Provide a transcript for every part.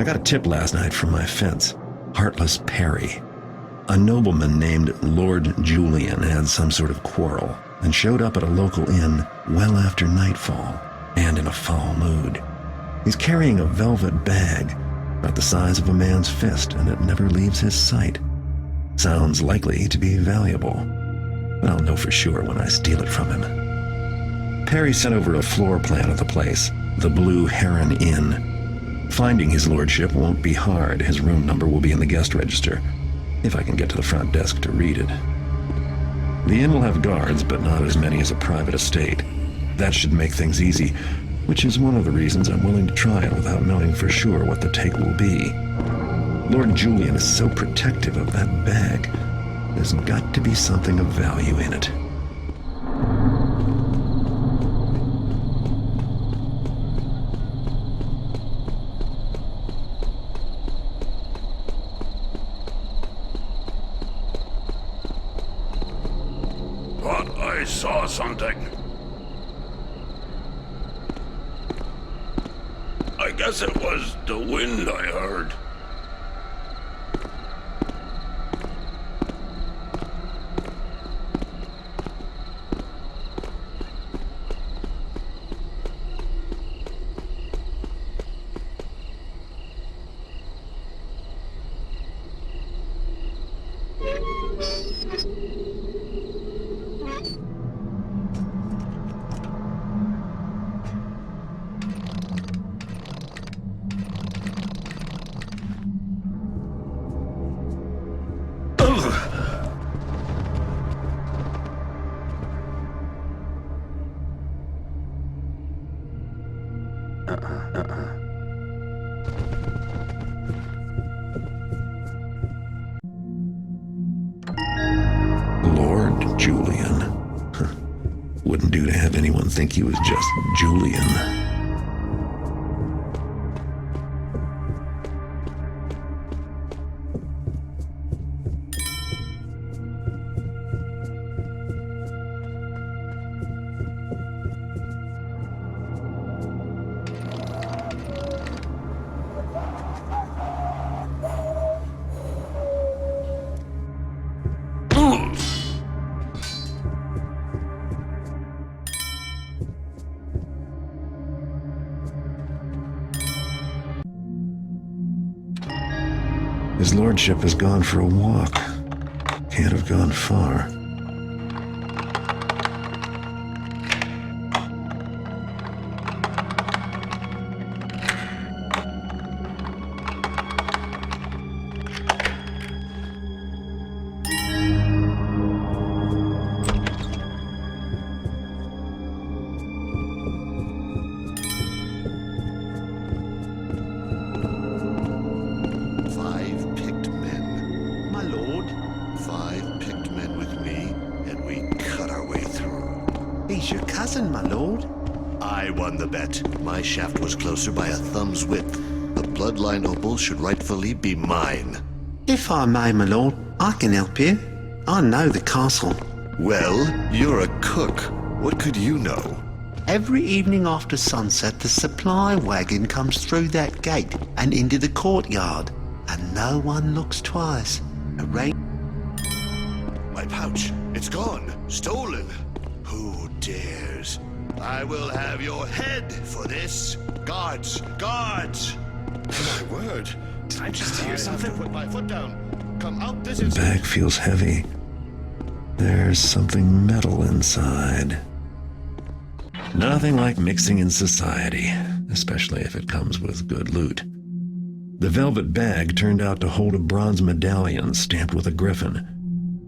got a tip last night from my fence. Heartless Perry. A nobleman named Lord Julian had some sort of quarrel and showed up at a local inn well after nightfall and in a foul mood. He's carrying a velvet bag about the size of a man's fist, and it never leaves his sight. Sounds likely to be valuable, but I'll know for sure when I steal it from him. Perry sent over a floor plan of the place, the Blue Heron Inn. Finding his lordship won't be hard. His room number will be in the guest register, if I can get to the front desk to read it. The inn will have guards, but not as many as a private estate. That should make things easy, which is one of the reasons I'm willing to try it without knowing for sure what the take will be. Lord Julian is so protective of that bag. There's got to be something of value in it. But I saw something. I guess it was the wind I heard. Lord Julian. Wouldn't do to have anyone think he was just Julian. His lordship has gone for a walk. Can't have gone far. He's your cousin, my lord. I won the bet. My shaft was closer by a thumb's width. The bloodline opal should rightfully be mine. If I may, my lord, I can help you. I know the castle. Well, you're a cook. What could you know? Every evening after sunset, the supply wagon comes through that gate and into the courtyard, and no one looks twice. My pouch. It's gone. Stolen. Who dares? I will have your head for this. Guards! Guards! My word. Did I just hear something? Put my foot down. Come out this The instant. bag feels heavy. There's something metal inside. Nothing like mixing in society, especially if it comes with good loot. The velvet bag turned out to hold a bronze medallion stamped with a griffin.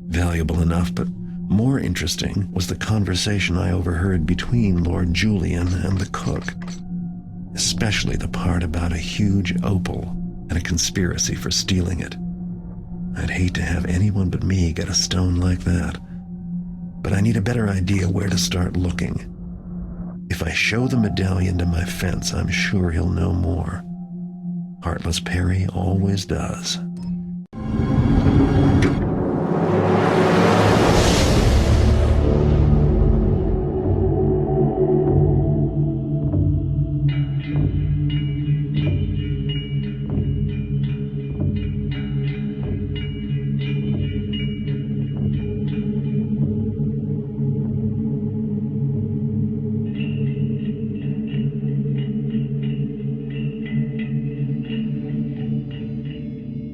Valuable enough, but more interesting was the conversation I overheard between Lord Julian and the cook. Especially the part about a huge opal and a conspiracy for stealing it. I'd hate to have anyone but me get a stone like that. But I need a better idea where to start looking. If I show the medallion to my fence, I'm sure he'll know more. Heartless Perry always does.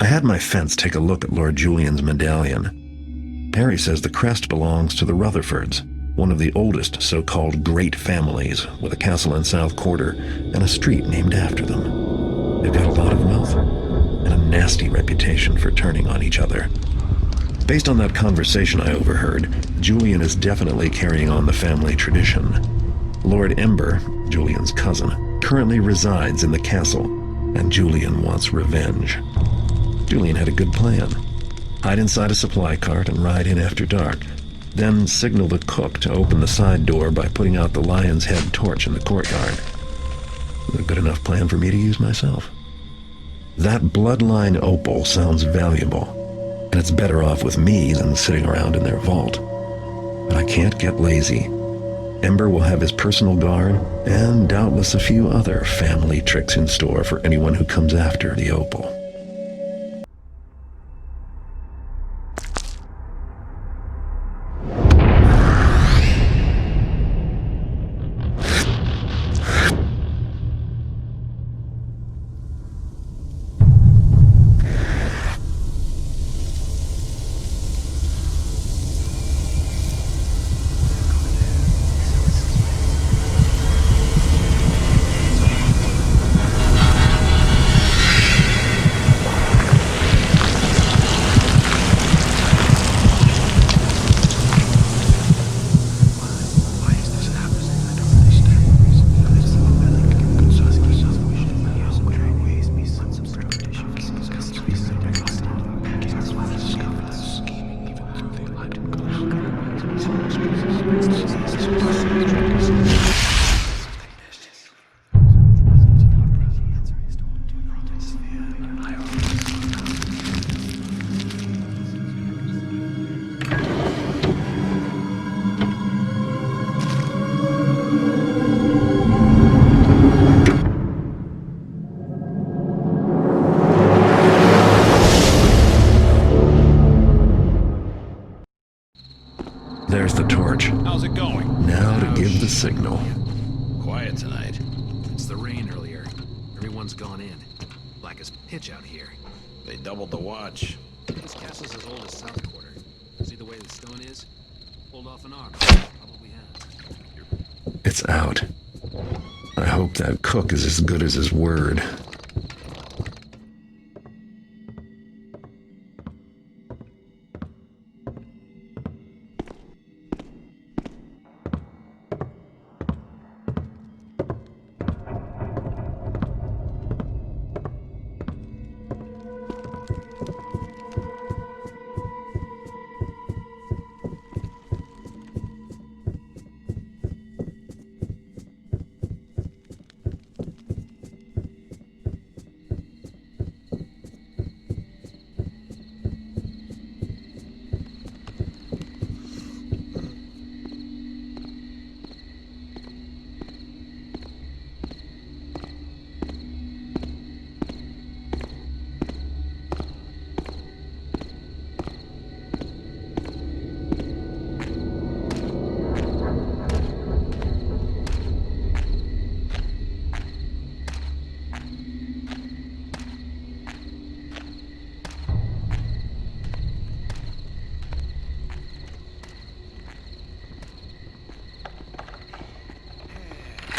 I had my fence take a look at Lord Julian's medallion. Perry says the crest belongs to the Rutherfords, one of the oldest so-called great families, with a castle in South Quarter and a street named after them. They've got a lot of wealth and a nasty reputation for turning on each other. Based on that conversation I overheard, Julian is definitely carrying on the family tradition. Lord Ember, Julian's cousin, currently resides in the castle, and Julian wants revenge. Julian had a good plan. Hide inside a supply cart and ride in after dark, then signal the cook to open the side door by putting out the lion's head torch in the courtyard. A good enough plan for me to use myself. That bloodline opal sounds valuable, and it's better off with me than sitting around in their vault. But I can't get lazy. Ember will have his personal guard, and doubtless a few other family tricks in store for anyone who comes after the opal. There's the torch. How's it going? Now to give the signal. Quiet tonight. It's the rain earlier. Everyone's gone in. Black as pitch out here. They doubled the watch. This castle's as old as South Quarter. See the way the stone is? Pulled off an arm. Probably has. It's out. I hope that cook is as good as his word.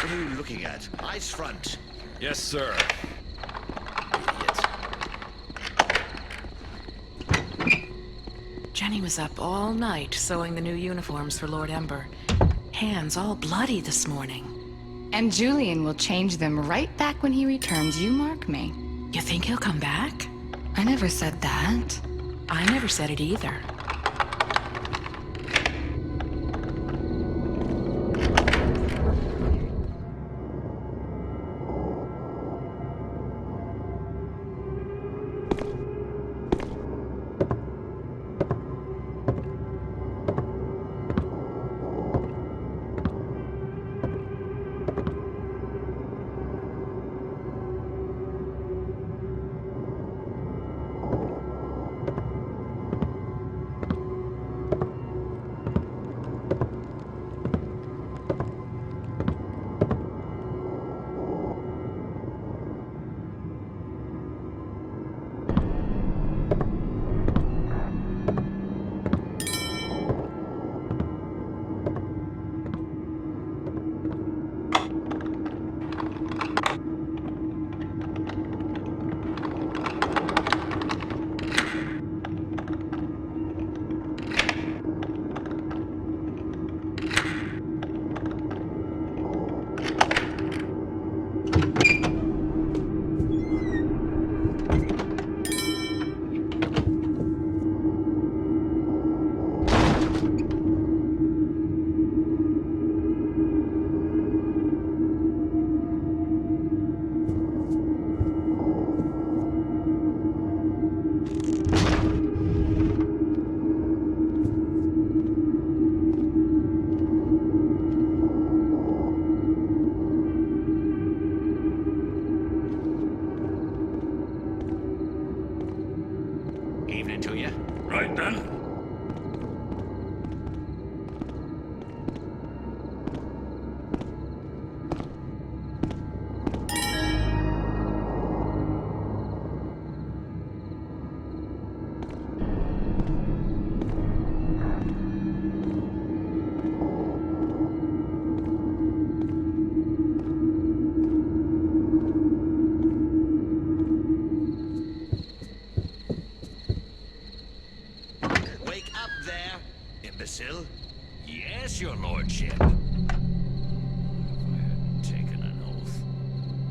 What are you looking at? Ice front. Yes, sir. Idiot. Jenny was up all night sewing the new uniforms for Lord Ember. Hands all bloody this morning. And Julian will change them right back when he returns, you mark me. You think he'll come back? I never said that. I never said it either. Evening to you. Right then. Wake up there, imbecile. Yes, your lordship. If I hadn't taken an oath.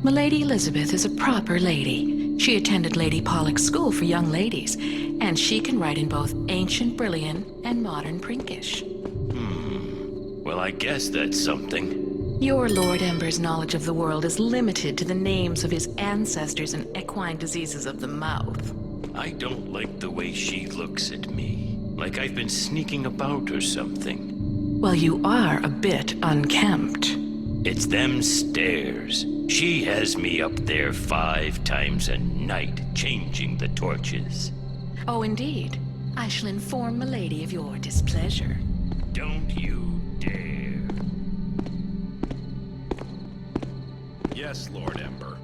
Milady Elizabeth is a proper lady. She attended Lady Pollock's school for young ladies, and she can write in both ancient Brillian and modern Prinkish. Well, I guess that's something. Your Lord Ember's knowledge of the world is limited to the names of his ancestors and equine diseases of the mouth. I don't like the way she looks at me. Like I've been sneaking about or something. Well, you are a bit unkempt. It's them stairs. She has me up there 5 times a night, changing the torches. Oh, indeed. I shall inform Milady of your displeasure. Don't you dare. Yes, Lord Ember.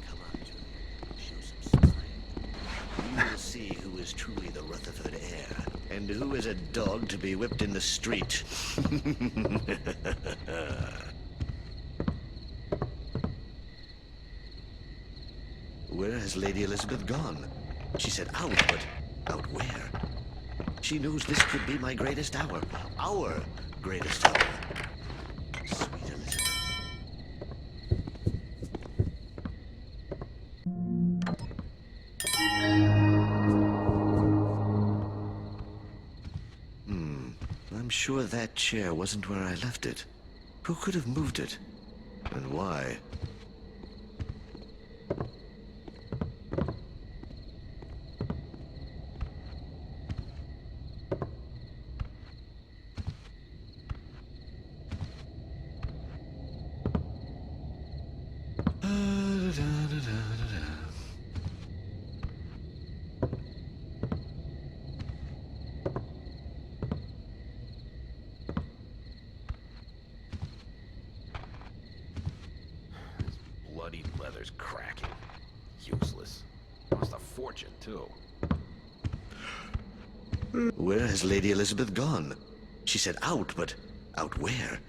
Come on, Julian. Show some spine. You will see who is truly the Rutherford heir, and who is a dog to be whipped in the street. Where has Lady Elizabeth gone? She said out, but out where? She knows this could be my greatest hour. Our greatest hour. Sweet Elizabeth. I'm sure that chair wasn't where I left it. Who could have moved it? And why? Bloody leather's cracking. Useless. Cost a fortune, too. Where has Lady Elizabeth gone? She said out, but out where?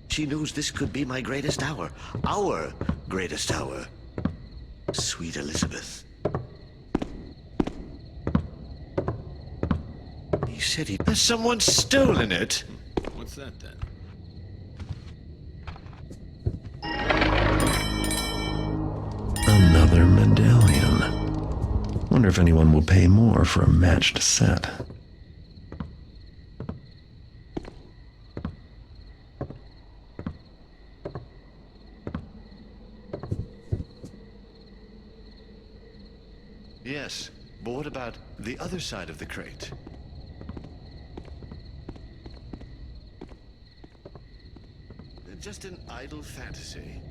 She knows this could be my greatest hour. Our greatest hour. Sweet Elizabeth. He said he... Has someone stolen it? What's that, then? Another medallion. Wonder if anyone will pay more for a matched set. Yes, but what about the other side of the crate? Just an idle fantasy.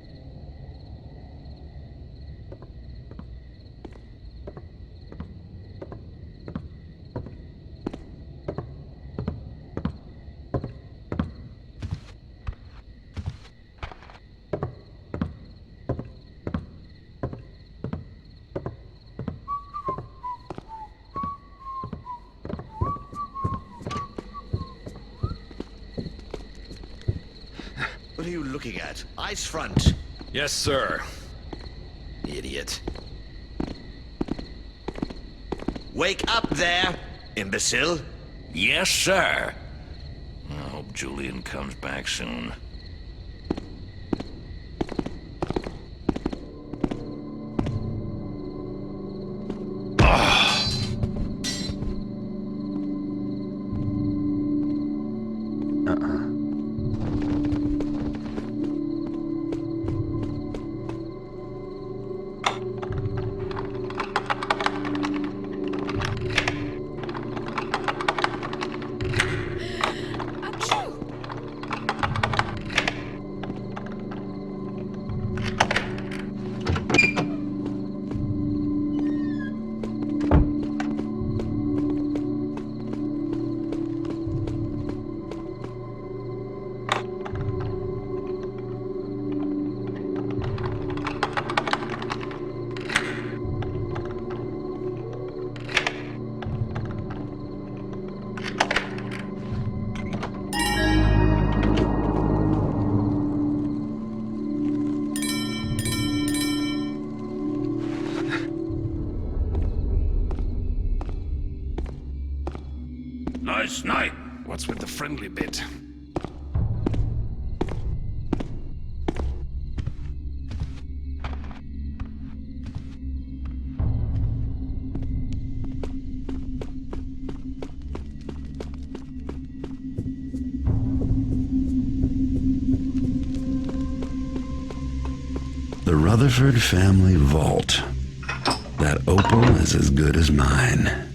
What are you looking at? Eyes front. Yes, sir. Idiot. Wake up there, imbecile. Yes, sir. I hope Julian comes back soon. friendly bit. The Rutherford family vault. That opal is as good as mine.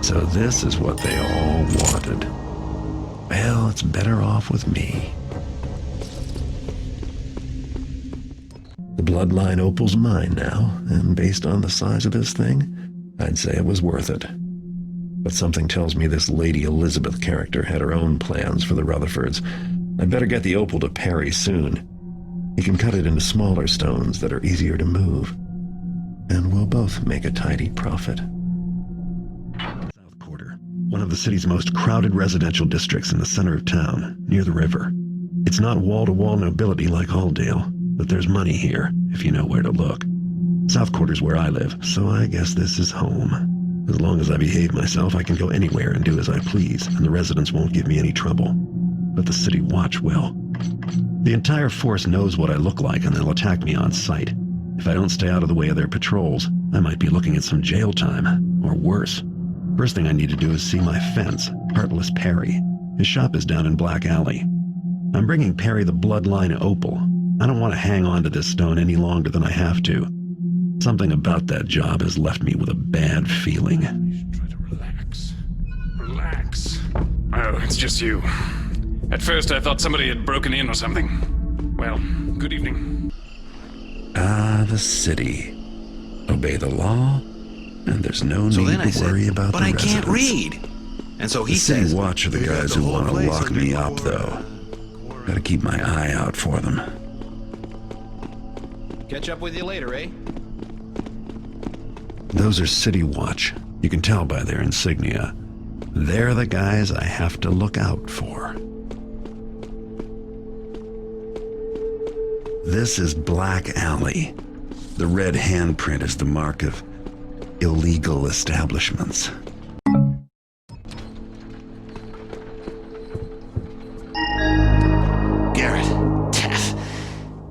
So this is what they all wanted. Well, it's better off with me. The bloodline opal's mine now, and based on the size of this thing, I'd say it was worth it. But something tells me this Lady Elizabeth character had her own plans for the Rutherfords. I'd better get the opal to Perry soon. He can cut it into smaller stones that are easier to move. And we'll both make a tidy profit. South Quarter, one of the city's most crowded residential districts in the center of town, near the river. It's not wall-to-wall nobility like Halldale, but there's money here, if you know where to look. South Quarter's where I live, so I guess this is home. As long as I behave myself, I can go anywhere and do as I please, and the residents won't give me any trouble. But the City Watch will. The entire force knows what I look like, and they'll attack me on sight. If I don't stay out of the way of their patrols, I might be looking at some jail time, or worse. First thing I need to do is see my fence, Heartless Perry. His shop is down in Black Alley. I'm bringing Perry the bloodline opal. I don't want to hang on to this stone any longer than I have to. Something about that job has left me with a bad feeling. You should try to relax. Relax. Oh, it's just you. At first I thought somebody had broken in or something. Well, good evening. Ah, the city. Obey the law, and there's no need to worry about the but I residents. can't read. And so he The City says, Watch are the guys who want to lock me up, though. Gotta keep my eye out for them. catch up with you later, eh? Those are City Watch. You can tell by their insignia. They're the guys I have to look out for. This is Black Alley. The red handprint is the mark of illegal establishments. Garrett.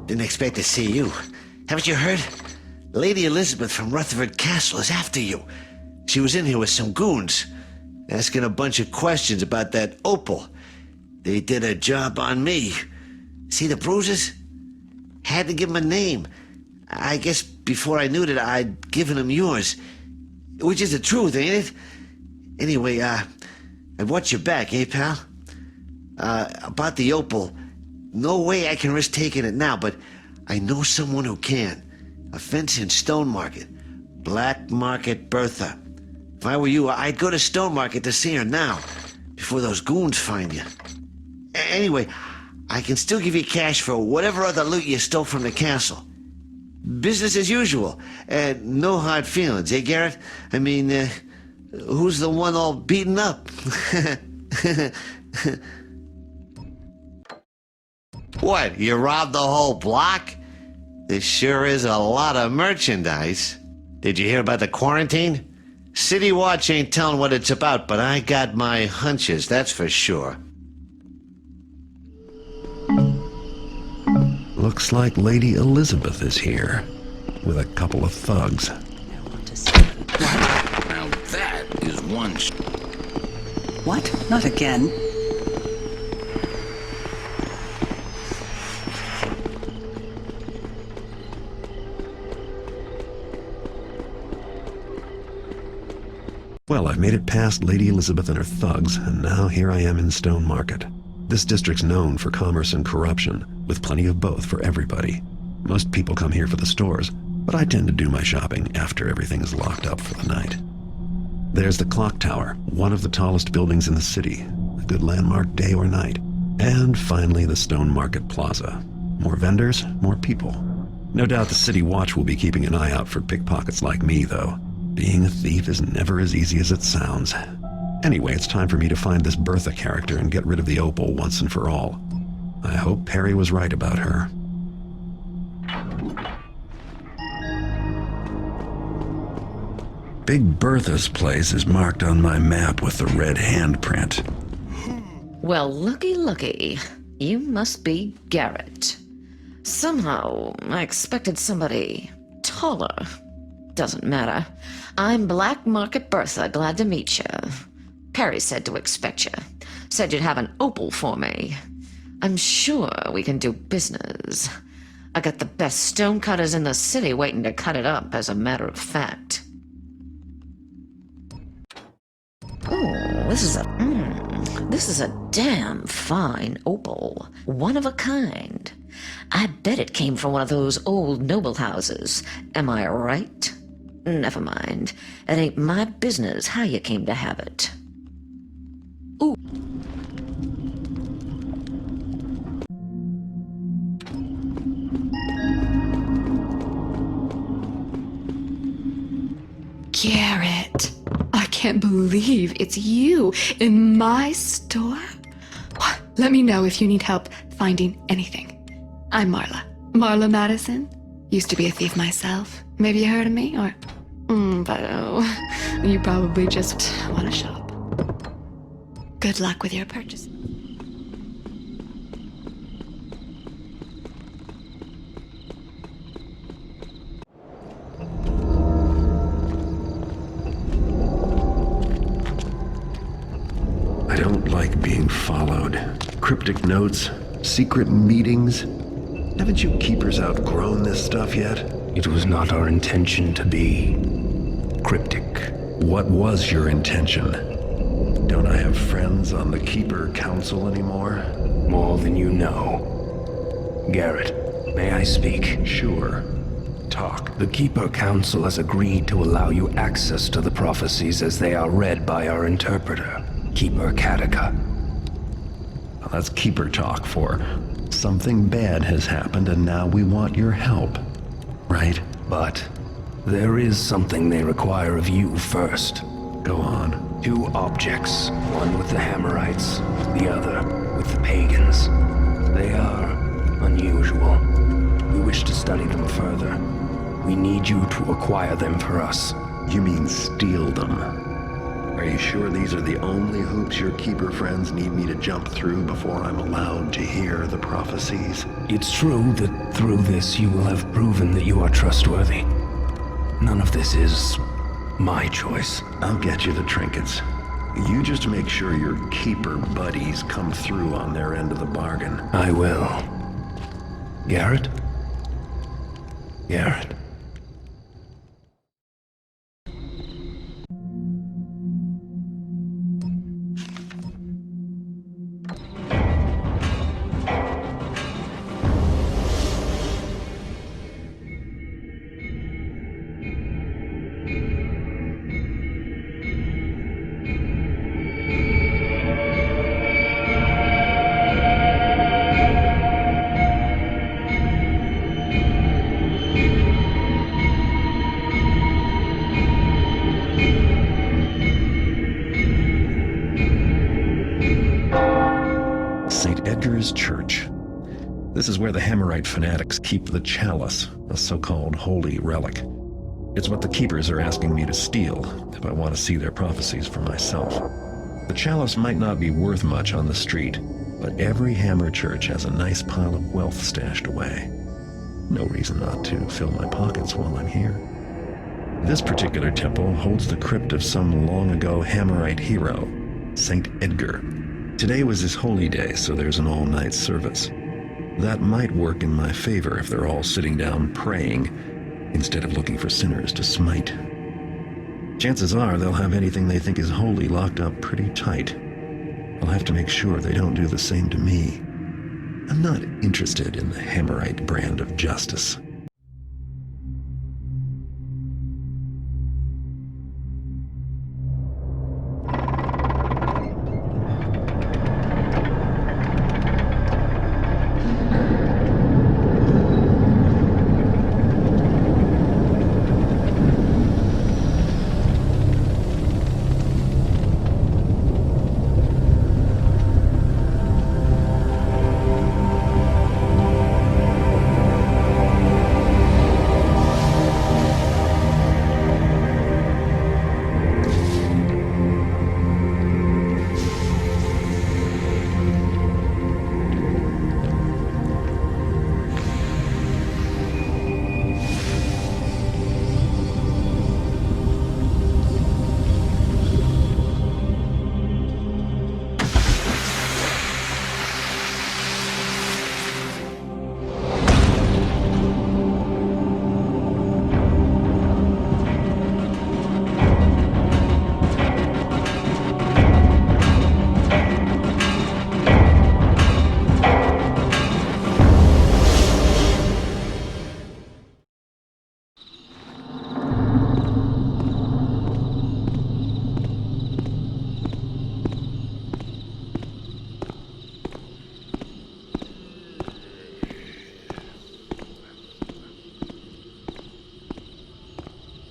Didn't expect to see you. Haven't you heard? Lady Elizabeth from Rutherford Castle is after you. She was in here with some goons, asking a bunch of questions about that opal. They did a job on me. See the bruises? Had to give him a name. I guess before I knew that I'd given him yours. Which is the truth, ain't it? Anyway, I'd watch your back, eh, pal? About the opal, no way I can risk taking it now, but I know someone who can. A fence in Stone Market. Black Market Bertha. If I were you, I'd go to Stone Market to see her now, before those goons find you. Anyway, I can still give you cash for whatever other loot you stole from the castle. Business as usual. No hard feelings, eh, Garrett? I mean, who's the one all beaten up? What, you robbed the whole block? This sure is a lot of merchandise. Did you hear about the quarantine? City Watch ain't telling what it's about, but I got my hunches, that's for sure. Looks like Lady Elizabeth is here, with a couple of thugs. Now that is one. What? Not again. Well, I've made it past Lady Elizabeth and her thugs, and now here I am in Stone Market. This district's known for commerce and corruption, with plenty of both for everybody. Most people come here for the stores, but I tend to do my shopping after everything's locked up for the night. There's the clock tower, one of the tallest buildings in the city, a good landmark day or night. And finally, the Stone Market Plaza. More vendors, more people. No doubt the City Watch will be keeping an eye out for pickpockets like me, though. Being a thief is never as easy as it sounds. Anyway, it's time for me to find this Bertha character and get rid of the opal once and for all. I hope Perry was right about her. Big Bertha's place is marked on my map with the red handprint. Well, looky. You must be Garrett. Somehow, I expected somebody taller. Doesn't matter. I'm Black Market Bertha, glad to meet you. Perry said to expect you. Said you'd have an opal for me. I'm sure we can do business. I got the best stonecutters in the city waiting to cut it up, as a matter of fact. Oh, this is a damn fine opal. One of a kind. I bet it came from one of those old noble houses. Am I right? Never mind. It ain't my business how you came to have it. Ooh. Garrett, I can't believe it's you in my store. Let me know if you need help finding anything. I'm Marla Madison. Used to be a thief myself. Maybe you heard of me, or... but oh, you probably just want to shop. Good luck with your purchase. I don't like being followed. Cryptic notes, secret meetings. Haven't you keepers outgrown this stuff yet? It was not our intention to be cryptic. What was your intention? Don't I have friends on the Keeper Council anymore? More than you know. Garrett, may I speak? Sure. Talk. The Keeper Council has agreed to allow you access to the prophecies as they are read by our interpreter, Keeper Katika. Well, that's Keeper talk for something bad has happened and now we want your help. Right? But there is something they require of you first. Go on. 2 objects, one with the Hammerites, the other with the pagans. They are unusual. We wish to study them further. We need you to acquire them for us. You mean steal them? Are you sure these are the only hoops your Keeper friends need me to jump through before I'm allowed to hear the prophecies? It's true that through this you will have proven that you are trustworthy. None of this is my choice. I'll get you the trinkets. You just make sure your Keeper buddies come through on their end of the bargain. I will. Garrett? Garrett. Church. This is where the Hammerite fanatics keep the chalice, a so-called holy relic. It's what the Keepers are asking me to steal if I want to see their prophecies for myself. The chalice might not be worth much on the street, but every Hammer church has a nice pile of wealth stashed away. No reason not to fill my pockets while I'm here. This particular temple holds the crypt of some long-ago Hammerite hero, Saint Edgar. Today was his holy day, so there's an all-night service. That might work in my favor if they're all sitting down praying, instead of looking for sinners to smite. Chances are they'll have anything they think is holy locked up pretty tight. I'll have to make sure they don't do the same to me. I'm not interested in the Hammerite brand of justice.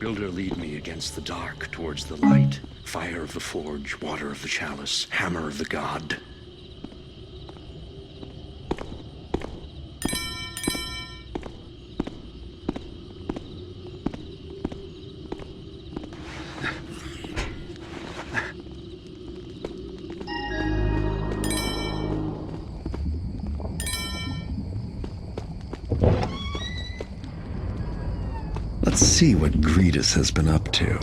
Builder, lead me against the dark towards the light. Fire of the forge, water of the chalice, hammer of the god. Let's see what Gretus has been up to.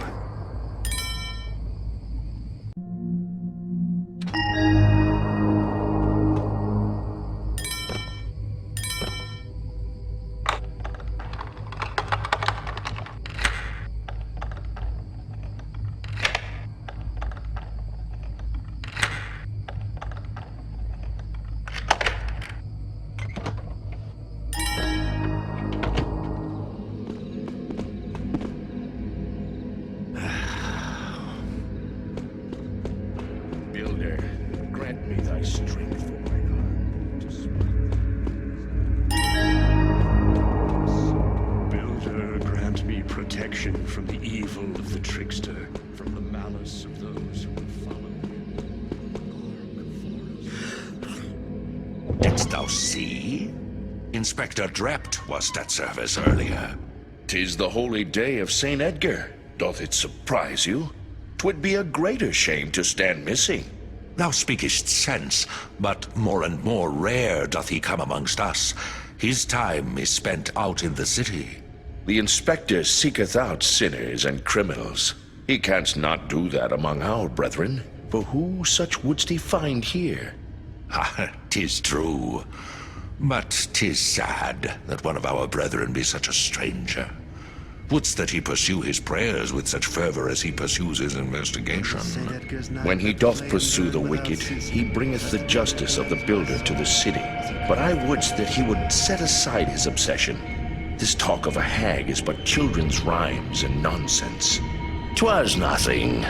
Builder, grant me thy strength for mine arm to smite. Builder, grant me protection from the evil of the trickster, from the malice of those who would follow him. Didst thou see? Inspector Drept was at service earlier. 'Tis the holy day of Saint Edgar. Doth it surprise you? 'Twould be a greater shame to stand missing. Thou speakest sense, but more and more rare doth he come amongst us. His time is spent out in the city. The inspector seeketh out sinners and criminals. He canst not do that among our brethren, for who such wouldst he find here? Ah, 'tis true. But 'tis sad that one of our brethren be such a stranger. Wouldst that he pursue his prayers with such fervor as he pursues his investigation? When he doth pursue the wicked, he bringeth the justice of the builder to the city. But I wouldst that he would set aside his obsession. This talk of a hag is but children's rhymes and nonsense. 'Twas nothing.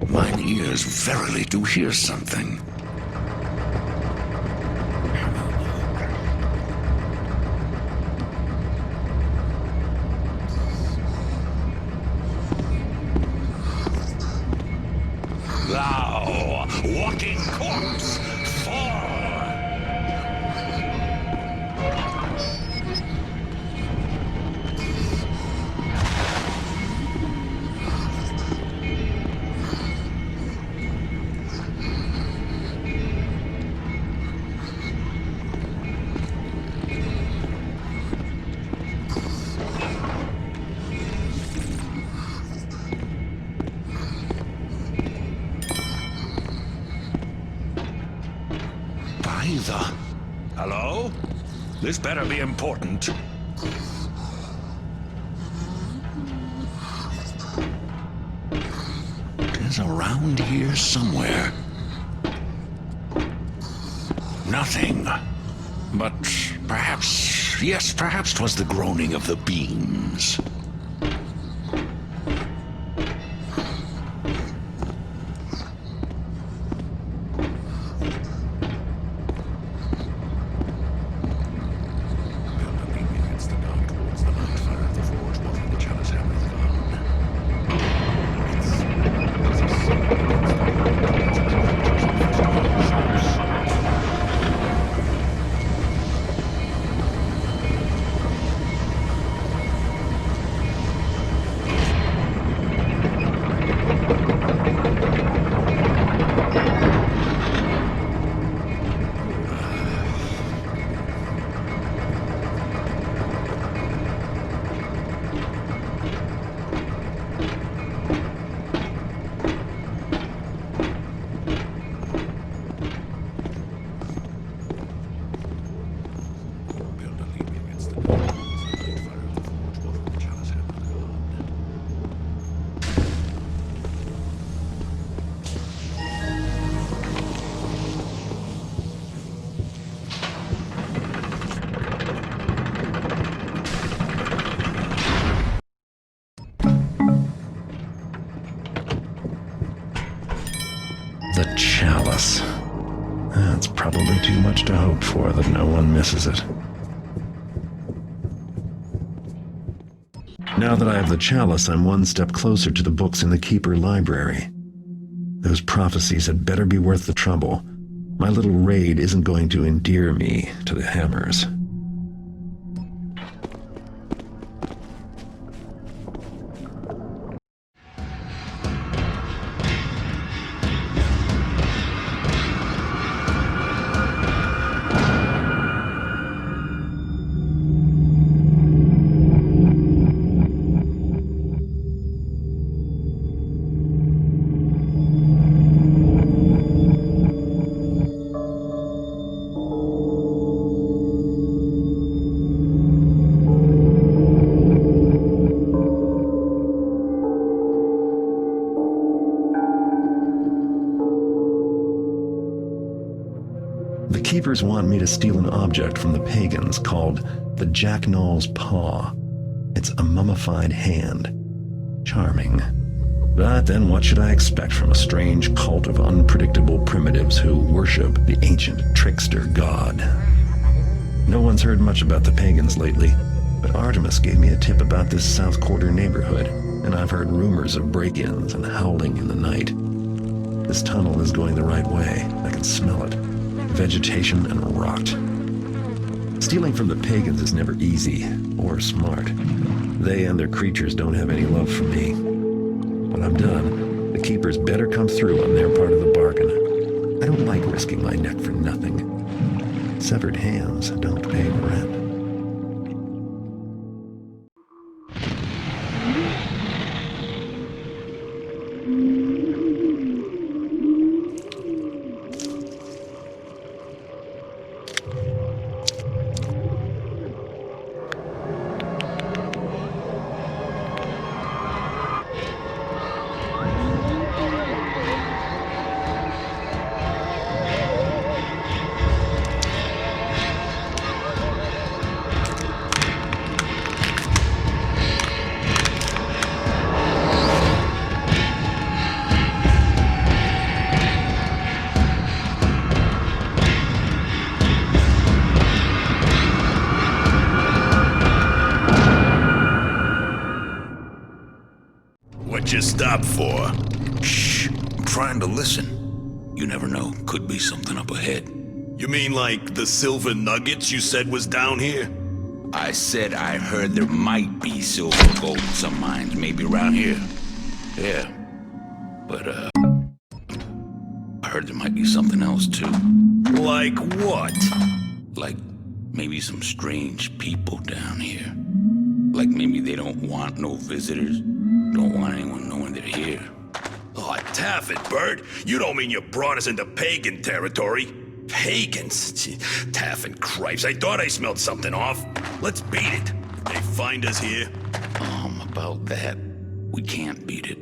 Mine ears verily do hear something. Thou, walking corpse, fall! Hello? This better be important. It's around here somewhere. Nothing. But perhaps, yes, perhaps 'twas the groaning of the beams. chalice. That's probably too much to hope for that no one misses it. Now that I have the chalice, I'm one step closer to the books in the Keeper library. Those prophecies had better be worth the trouble. My little raid isn't going to endear me to the Hammers. The Keepers want me to steal an object from the pagans called the Jacknall's Paw. It's a mummified hand. Charming. But then what should I expect from a strange cult of unpredictable primitives who worship the ancient trickster god? No one's heard much about the pagans lately, but Artemis gave me a tip about this South Quarter neighborhood, and I've heard rumors of break-ins and howling in the night. This tunnel is going the right way. I can smell it. Vegetation and rot. Stealing from the pagans is never easy or smart. They and their creatures don't have any love for me. When I'm done, the Keepers better come through on their part of the bargain. I don't like risking my neck for nothing. Severed hands don't pay rent. What you stop for? Shh, I'm trying to listen. You never know, could be something up ahead. You mean like the silver nuggets you said was down here? I said I heard there might be silver gold in some mines, maybe around here. Yeah. But, I heard there might be something else, too. Like what? Like, maybe some strange people down here. Like maybe they don't want no visitors. Don't want anyone knowing they're here. Oh, Taffet, Bird, you don't mean you brought us into pagan territory? Pagans? Taffet cripes, I thought I smelled something off. Let's beat it. Did they find us here? About that, we can't beat it.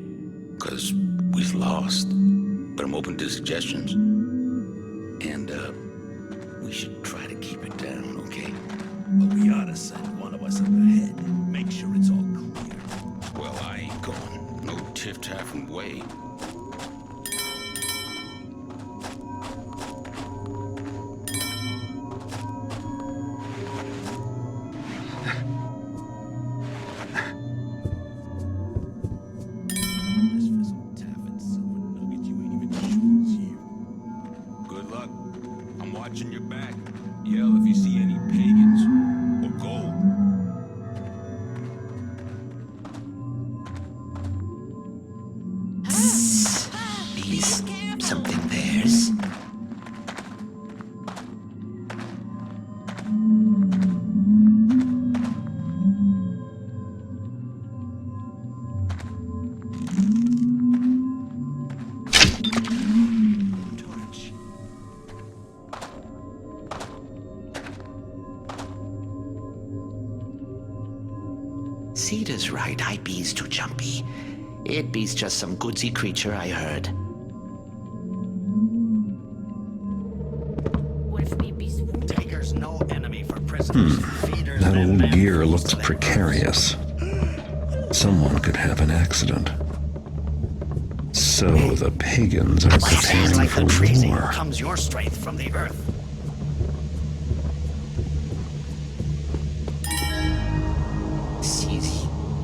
'Cause we's lost. But I'm open to suggestions. And, we should try to keep it down, okay? But we ought to send one of us up ahead. Make sure it's all clear. Well, I ain't going no tiff-taffing way. Good luck. I'm watching your back. Yell if you see any pagans or gold. Is something theirs? Cedar's right, I be's too jumpy. It be's just some goodsy creature I heard. Taker's no enemy for prisoners. That old gear looks precarious. Someone could have an accident. So the pagans are preparing like the trees for war. comes your strength from the earth. See,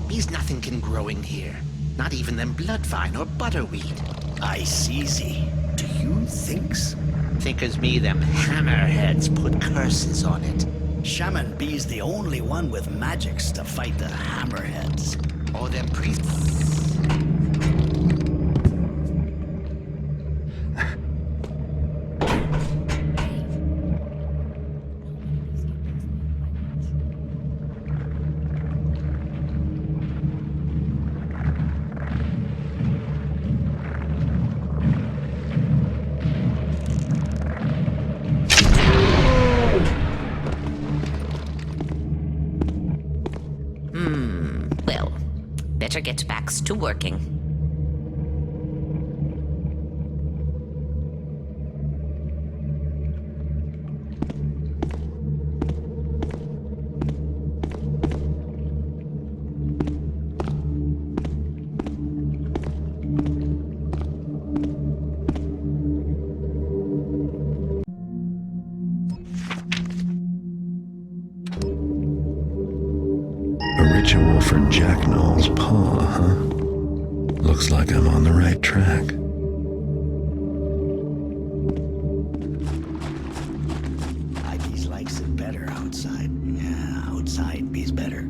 bees nothing can grow in here. Not even them bloodvine or butterweed. I see. Do you thinks? Think as me them hammerheads put curses on it. Shaman Bee's the only one with magics to fight the hammerheads. Or them priests. Well, better get back to working. Ritual for Jack Noll's paw, huh? Looks like I'm on the right track. Bees likes it better outside. Yeah, outside Bees better.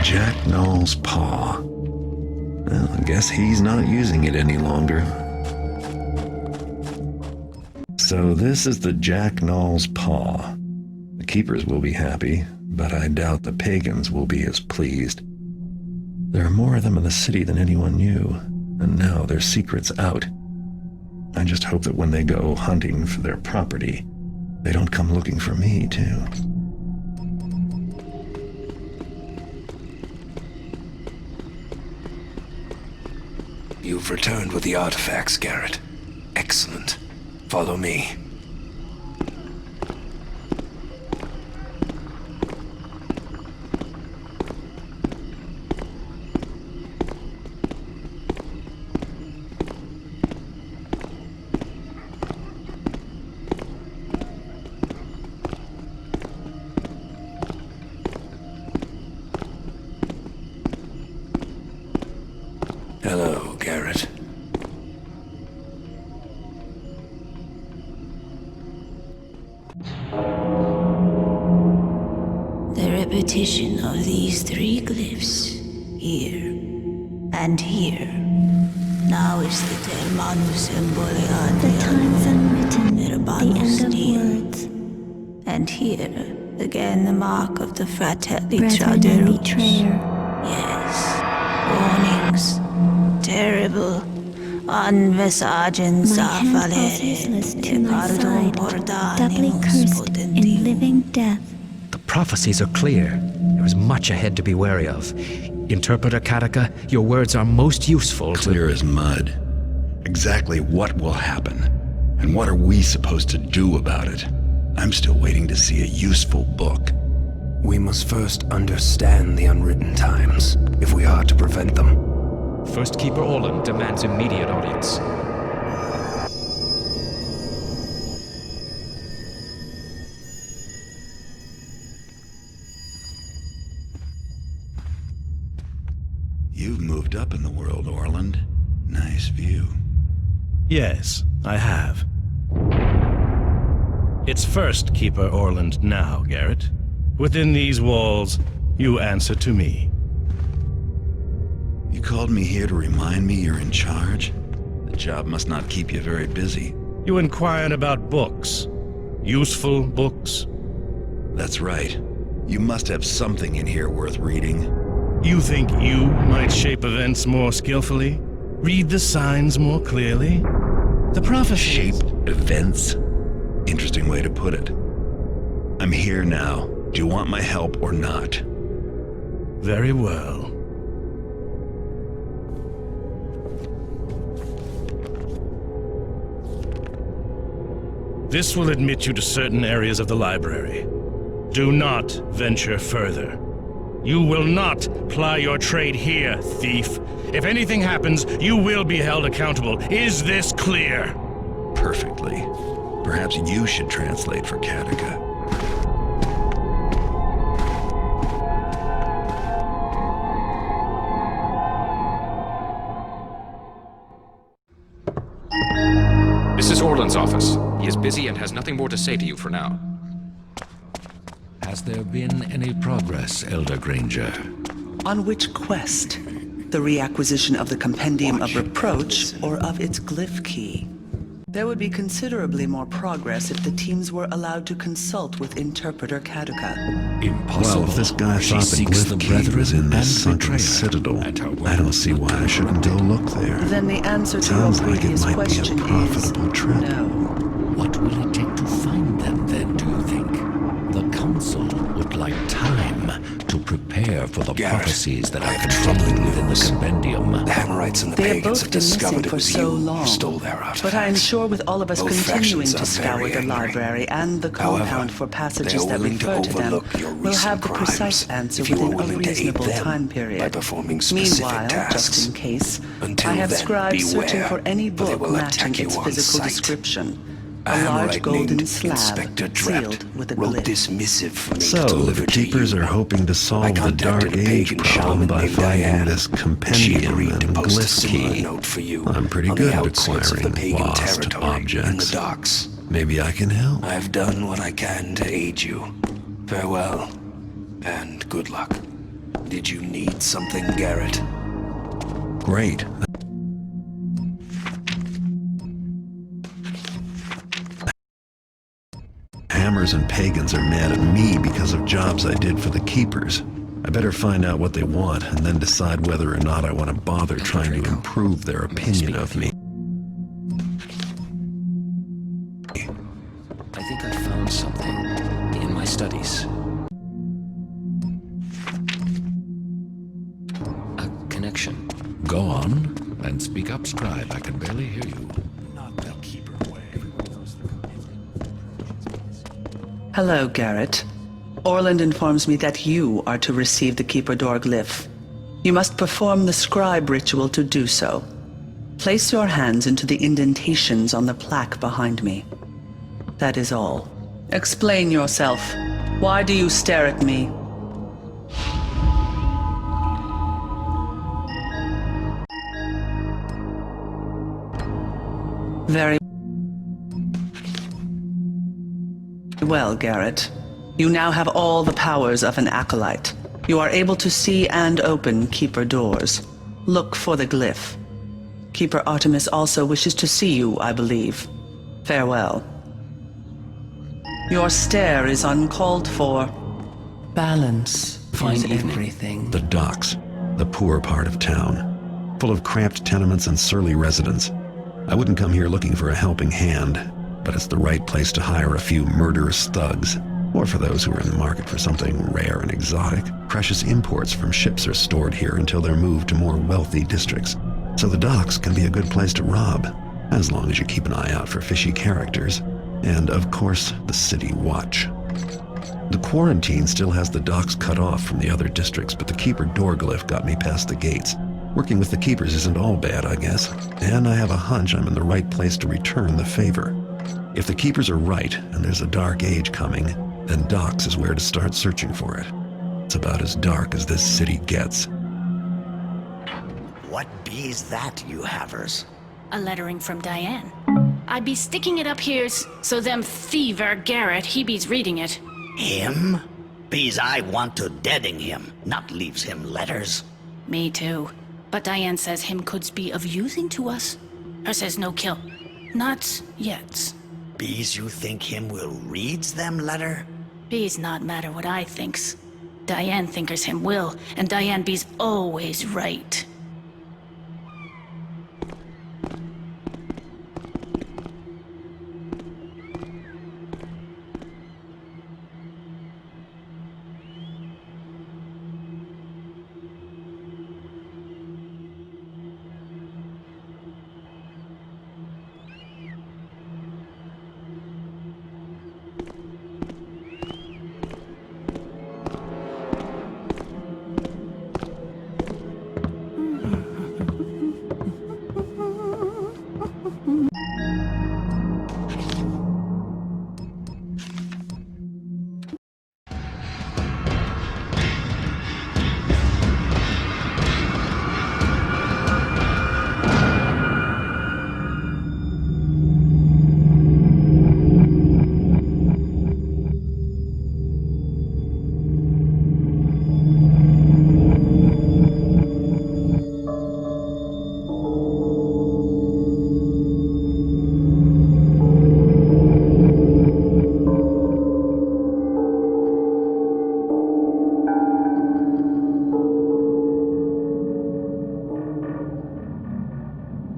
Jack Noll's paw. Well, I guess he's not using it any longer. So this is the Jack Noll's paw. The keepers will be happy, but I doubt the pagans will be as pleased. There are more of them in the city than anyone knew, and now their secret's out. I just hope that when they go hunting for their property, they don't come looking for me, too. You've returned with the artifacts, Garrett. Excellent. Follow me. Hello, Garrett. The repetition of these three glyphs, here and here. Now is the Termanus Embolian. The time's unwritten, the Erbanus end Diem. of words. And here, again the mark of the Fratelli Brethren and Traderus. betrayer. Yes, warnings. Terrible. Anvesagen My hand falls useless to my side, doubly cursed in living death. The prophecies are clear. There is much ahead to be wary of. Interpreter Kataka, your words are most useful to... Clear as mud. Exactly what will happen, and what are we supposed to do about it? I'm still waiting to see a useful book. We must first understand the unwritten times, if we are to prevent them. First Keeper Orland demands immediate audience. You've moved up in the world, Orland. Nice view. Yes, I have. It's First Keeper Orland now, Garrett. Within these walls, you answer to me. You called me here to remind me you're in charge? The job must not keep you very busy. You inquired about books. Useful books. That's right. You must have something in here worth reading. You think you might shape events more skillfully? Read the signs more clearly? The prophecy... Shape events? Interesting way to put it. I'm here now. Do you want my help or not? Very well. This will admit you to certain areas of the library. Do not venture further. You will not ply your trade here, thief. If anything happens, you will be held accountable. Is this clear? Perfectly. Perhaps you should translate for Kataka. This is Orland's office. He is busy and has nothing more to say to you for now. Has there been any progress, Elder Granger? On which quest? The reacquisition of the Compendium of Reproach or of its glyph key? There would be considerably more progress if the teams were allowed to consult with Interpreter Kataka. Impossible. Well, if this guy thought the glyph key was in this sunken citadel, I don't see why I shouldn't go look there. Then the answer to Sounds your like it previous might be a question profitable is trip. no. What will it take to find them then, do you think? The Council would like time to prepare for the Garrett, prophecies that I are have troubling contained within the news. compendium. The Hammerites and the They have pagans both have been discovered missing it for was so you long. who stole their artifacts. But I'm sure with all of us Both continuing factions to are scour very the angry. library and the However, compound for they passages are that willing to refer to them, overlook your we'll have the recent precise crimes answer if you are within a willing to aid reasonable them time by period. performing specific Meanwhile, tasks. just in case, Until I have then, scribes searching beware, for any for they book will matching attack you its on physical sight. description. A A large Hammerite golden named slab Inspector Drapt sealed with a wrote glyph. this missive for me to So, deliver the to Keepers you. are hoping to I solve the contacted Dark a Age pagan problem shaman by named finding Diane, this and she compendium agreed to and post a glyph similar key. note for you I'm pretty on good the at outskirts of the acquiring pagan lost territory in the objects. docks. Maybe I can help. I've done what I can to aid you. Farewell, and good luck. Did you need something, Garrett? Great. Hammers and pagans are mad at me because of jobs I did for the Keepers. I better find out what they want and then decide whether or not I want to bother trying to improve their opinion of me. I think I found something in my studies. A connection. Go on and speak up, Scribe. I can barely hear you. Hello, Garrett. Orland informs me that you are to receive the Keeper Door glyph. You must perform the scribe ritual to do so. Place your hands into the indentations on the plaque behind me. That is all. Explain yourself. Why do you stare at me? Very well, Garrett. You now have all the powers of an acolyte. You are able to see and open Keeper doors. Look for the glyph. Keeper Artemis also wishes to see you, I believe. Farewell. Your stare is uncalled for. Balance Fine is evening. everything. The docks, the poor part of town. full of cramped tenements and surly residents. I wouldn't come here looking for a helping hand, but it's the right place to hire a few murderous thugs, or for those who are in the market for something rare and exotic. Precious imports from ships are stored here until they're moved to more wealthy districts, so the docks can be a good place to rob, as long as you keep an eye out for fishy characters, and of course, the city watch. The quarantine still has the docks cut off from the other districts, but the keeper door glyph got me past the gates. Working with the keepers isn't all bad, I guess, and I have a hunch I'm in the right place to return the favor. If the keepers are right, and there's a dark age coming, then docks is where to start searching for it. It's about as dark as this city gets. What be's that, you havers? A lettering from Diane. I be sticking it up here so them fever Garrett, he be's reading it. Him? Be's I want to deading him, not leaves him letters. Me too. But Diane says him could's be of using to us. Her says no kill. Not yet. Be's you think him will reads them letter? Be's not matter what I thinks. Diane thinkers him will, and Diane be's always right.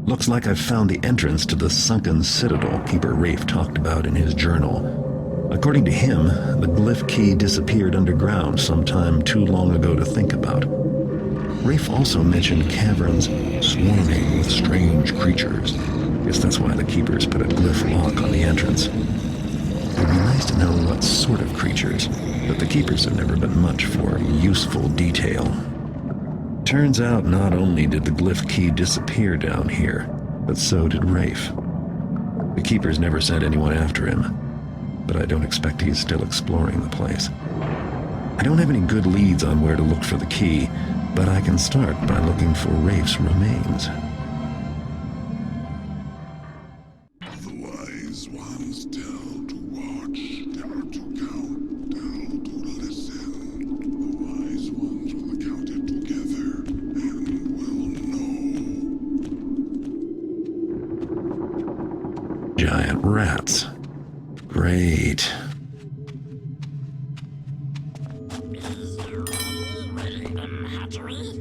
Looks like I've found the entrance to the sunken citadel Keeper Rafe talked about in his journal. According to him, the glyph key disappeared underground sometime too long ago to think about. Rafe also mentioned caverns swarming with strange creatures. Guess that's why the Keepers put a glyph lock on the entrance. It'd be nice to know what sort of creatures, but the Keepers have never been much for useful detail. Turns out not only did the glyph key disappear down here, but so did Rafe. The Keepers never sent anyone after him, but I don't expect he's still exploring the place. I don't have any good leads on where to look for the key, but I can start by looking for Rafe's remains. The wise ones tell to watch, tell to count, tell to listen. The wise ones will count it together and will know. Giant rats. Great.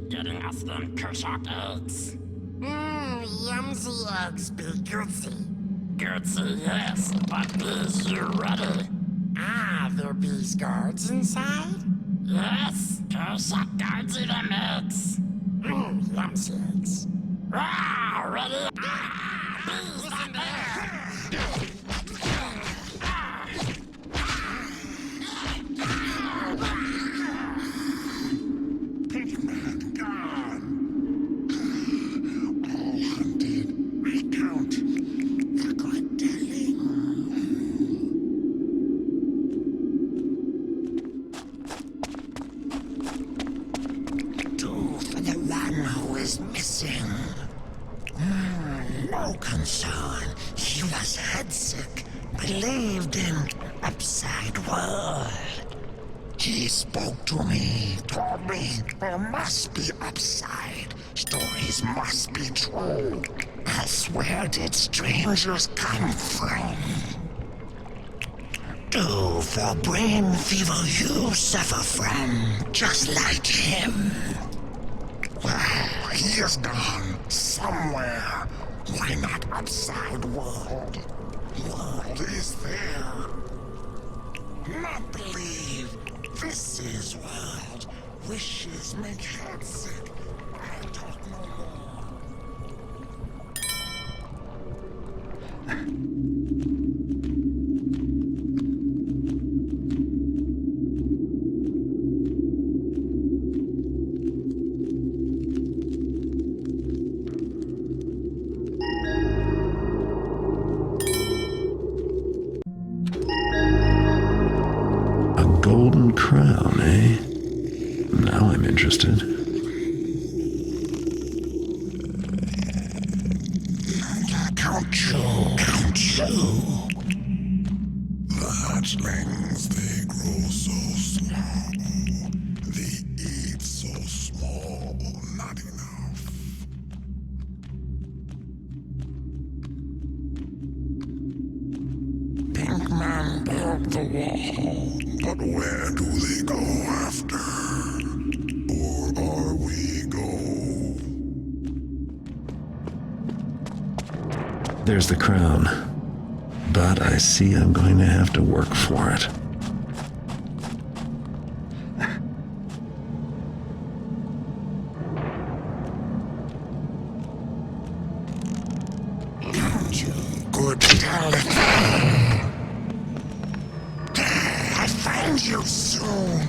Getting us them Kershak eggs. Yumsy eggs be goodsy. Goodsy, yes, but bees you ready? Ah, there bees guards inside? Yes, Kershak guards you them eggs. Yumsy eggs. Ah, ready? Ah, bees in there! Pigman gone. All hunted. Recount. The good telling. Two for the one who is missing. No concern. He was headsick. Believed in upside world. He spoke to me, told me there must be upside. Stories must be true. Else where did strangers come from? Do for brain fever you suffer from, just like him. Well, He is gone somewhere. Why not outside world? World is there. Not believe. This is world. Wishes make head sick. I talk no more. Golden crown, eh? Now I'm interested. Count you. The hatchlings, they grow so slow. They eat so small, not enough. Pink man built the wall, but where do they go after? Or are we go? There's the crown. But I see I'm going to have to work for it. Good talent. I find you soon.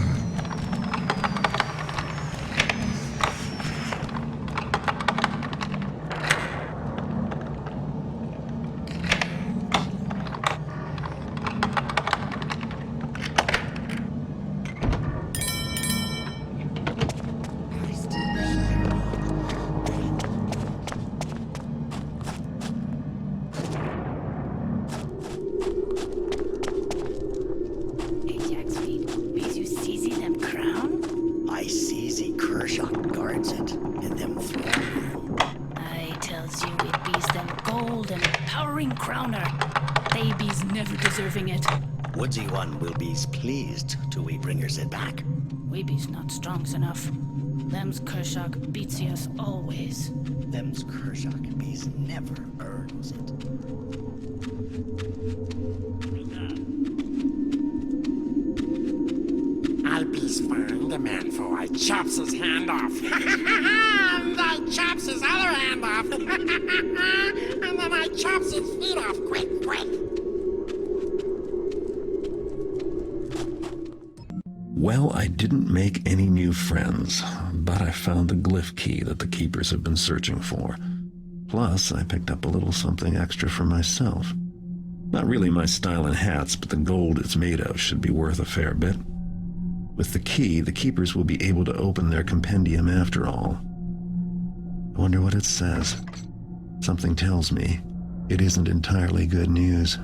Woodsy one will be pleased till we bring her set back. We be's not strongs enough. Them's Kershaw beats us always. Them's Kershaw be's never earns it. I'll be's find the man for I chops his hand off. And I chops his other hand off. And then I chops his feet off. Quick, quick. Well, I didn't make any new friends, but I found the glyph key that the keepers have been searching for. Plus, I picked up a little something extra for myself. Not really my style in hats, but the gold it's made of should be worth a fair bit. With the key, the keepers will be able to open their compendium after all. I wonder what it says. Something tells me it isn't entirely good news.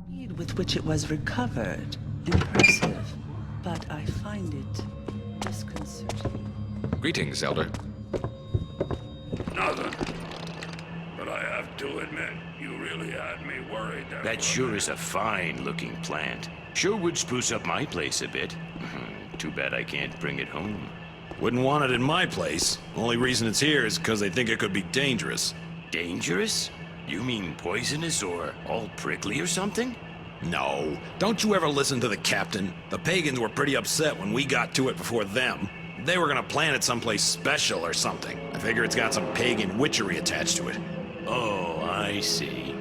Speed with which it was recovered. Impressive. But I find it disconcerting. Greetings, Elder. Nothing. But I have to admit, you really had me worried there. That sure is a fine-looking plant. Sure would spruce up my place a bit. Too bad I can't bring it home. Wouldn't want it in my place. Only reason it's here is because they think it could be dangerous. Dangerous? You mean poisonous or all prickly or something? No. Don't you ever listen to the captain? The pagans were pretty upset when we got to it before them. They were gonna plant it someplace special or something. I figure it's got some pagan witchery attached to it. Oh, I see.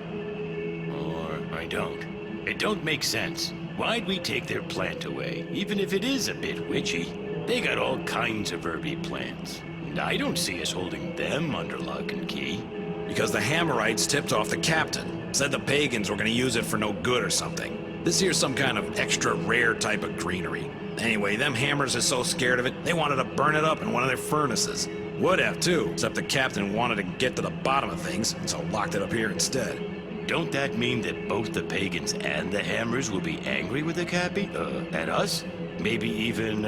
Or I don't. It don't make sense. Why'd we take their plant away, even if it is a bit witchy? They got all kinds of herby plants. And I don't see us holding them under lock and key. Because the Hammerites tipped off the captain. Said the pagans were gonna use it for no good or something. This here's some kind of extra rare type of greenery. Anyway, them hammers are so scared of it, they wanted to burn it up in one of their furnaces. Would have too, except the captain wanted to get to the bottom of things, and so locked it up here instead. Don't that mean that both the pagans and the hammers will be angry with the Cappy? At us? Maybe even,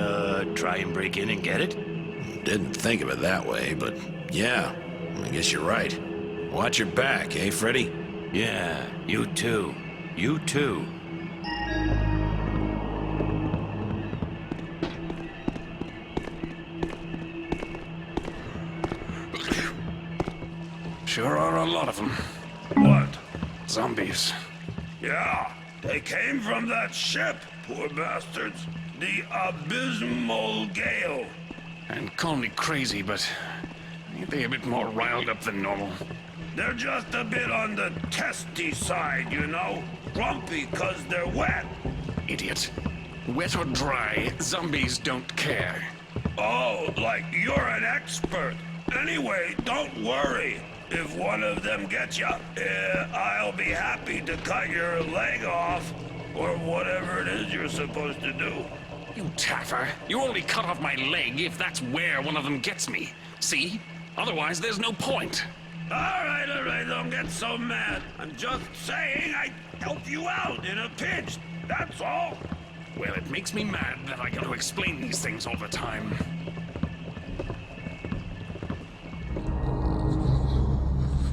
try and break in and get it? Didn't think of it that way, but yeah, I guess you're right. Watch your back, eh, Freddy? Yeah, you too. You too. Sure are a lot of them. What? Zombies. Yeah, they came from that ship, poor bastards. The Abysmal Gale. And call me crazy, but ain't they a bit more riled up than normal? They're just a bit on the testy side, you know? Grumpy 'cause they're wet. Idiot. Wet or dry, zombies don't care. Oh, like you're an expert. Anyway, don't worry. If one of them gets you, I'll be happy to cut your leg off. Or whatever it is you're supposed to do. You taffer. You only cut off my leg if that's where one of them gets me. See? Otherwise, there's no point. All right, don't get so mad. I'm just saying I'd help you out in a pinch, that's all. Well, it makes me mad that I got to explain these things all the time.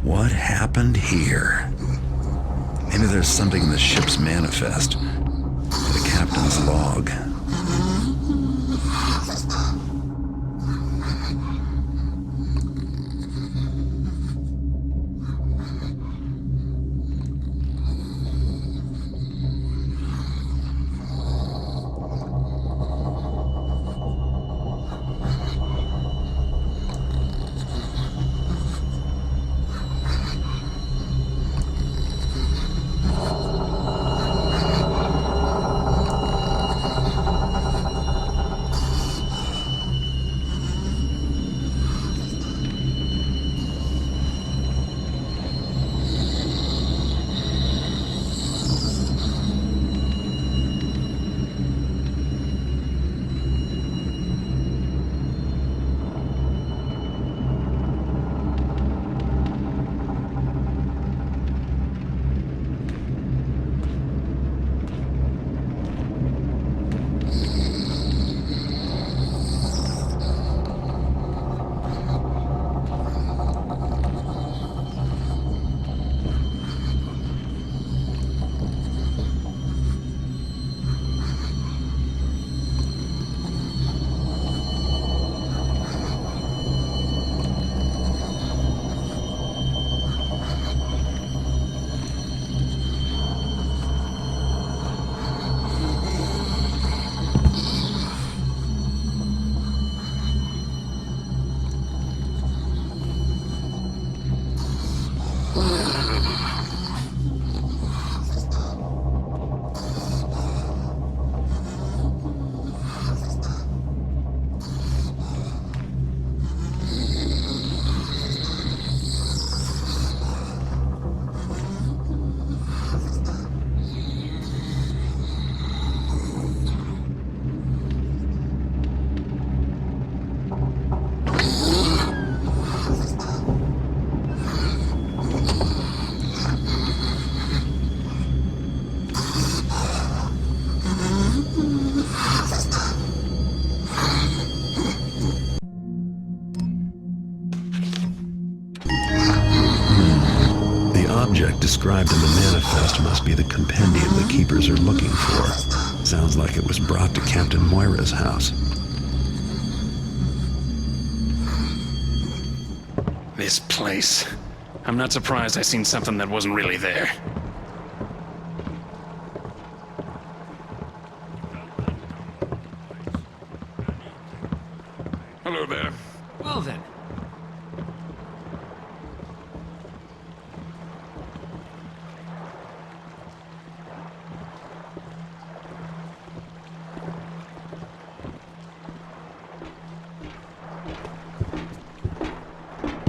What happened here? Maybe there's something in the ship's manifest. The captain's log. Described in the manifest must be the compendium the keepers are looking for. Sounds like it was brought to Captain Moira's house. This place. I'm not surprised I seen something that wasn't really there. Hello there. Well then.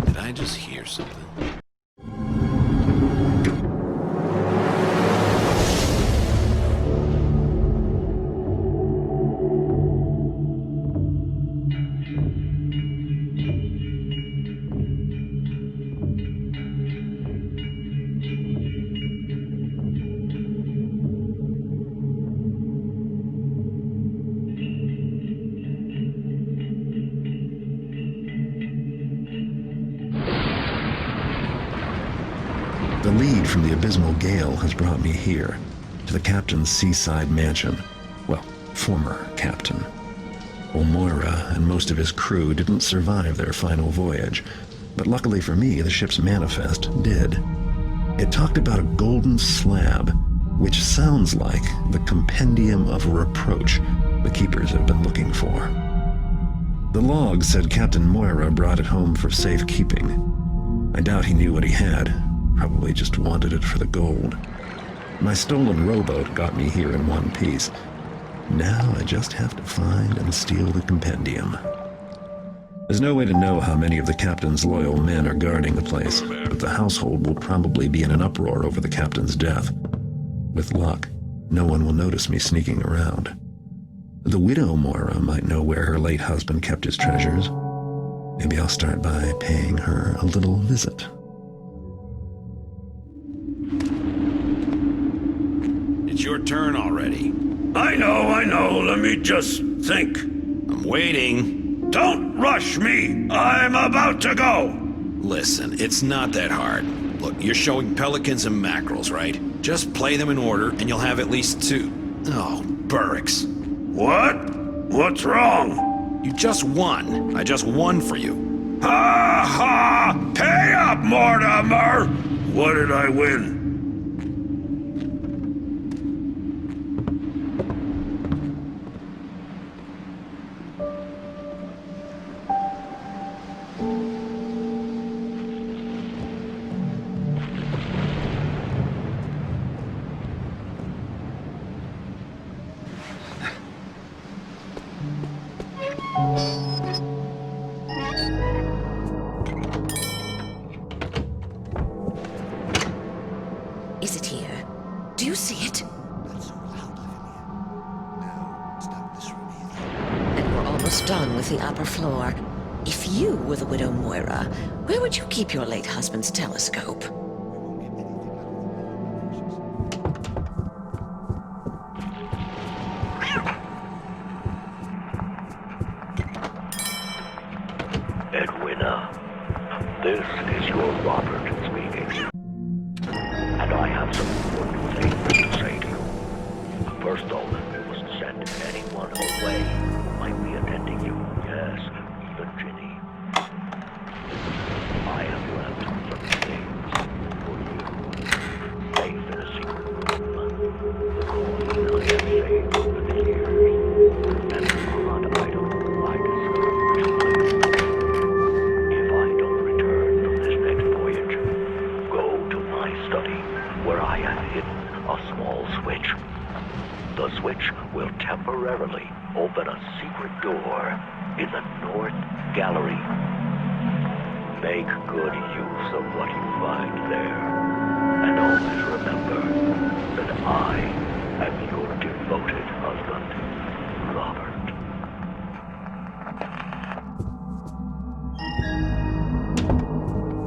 Did I just hear something? The lead from the Abysmal Gale has brought me here, to the captain's seaside mansion. Well, former captain. Moira and most of his crew didn't survive their final voyage, But luckily for me, the ship's manifest did. It talked about a golden slab, which sounds like the compendium of reproach the keepers have been looking for. The log said Captain Moira brought it home for safekeeping. I doubt he knew what he had, probably just wanted it for the gold. My stolen rowboat got me here in one piece. Now I just have to find and steal the compendium. There's no way to know how many of the captain's loyal men are guarding the place, but the household will probably be in an uproar over the captain's death. With luck, no one will notice me sneaking around. The widow Moira might know where her late husband kept his treasures. Maybe I'll start by paying her a little visit. It's your turn already. I know. Let me just think. I'm waiting. Don't rush me. I'm about to go. Listen, it's not that hard. Look, you're showing pelicans and mackerels, right? Just play them in order, and you'll have at least 2. Oh, Burricks. What? What's wrong? You just won. I just won for you. Ha ha! Pay up, Mortimer! What did I win? Is it here? Do you see it? Not so loud, Lavinia. No, it's not this room either. And we're almost done with the upper floor. If you were the widow Moira, where would you keep your late husband's telescope? Edwina, this is your Robert speaking. And I have some important things to say to you. First though, you must send anyone away who might be attending you. Yes, even Ginny. I have left some things for you. Safe in a secret room. The coin I have saved over the years. And an odd item I discovered recently. If I don't return from this next voyage, go to my study, where I have hidden a small switch. The switch will temporarily open a secret door in the North Gallery. Make good use of what you find there. And always remember that I am your devoted husband, Robert.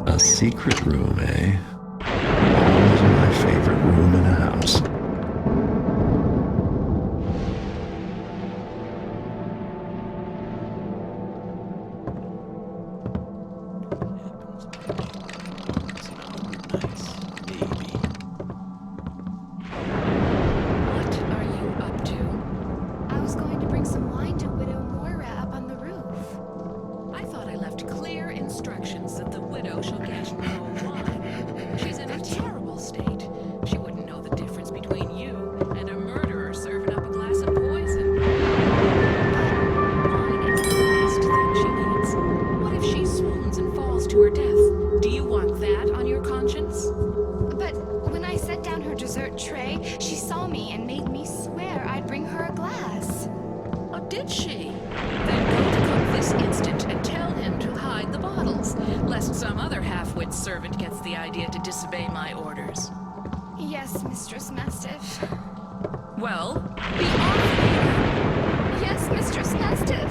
A secret room, eh? Always my favorite room in a house. What are you up to? I was going to bring some wine to Widow Moira up on the roof. I thought I left clear instructions that the widow shall get no wine. She's in a terrible state. She wouldn't know the difference between you and a murderer serving up a glass of poison. Wine is the last thing she needs. What if she swoons and falls to her death? Do you want that on your conscience? But when I set down her dessert tray, she saw me and made me swear I'd bring her a glass. Oh, did she? Then go to cook this instant and tell him to hide the bottles, lest some other half-wit servant gets the idea to disobey my orders. Yes, Mistress Mastiff. Well, be off here. Yes, Mistress Mastiff.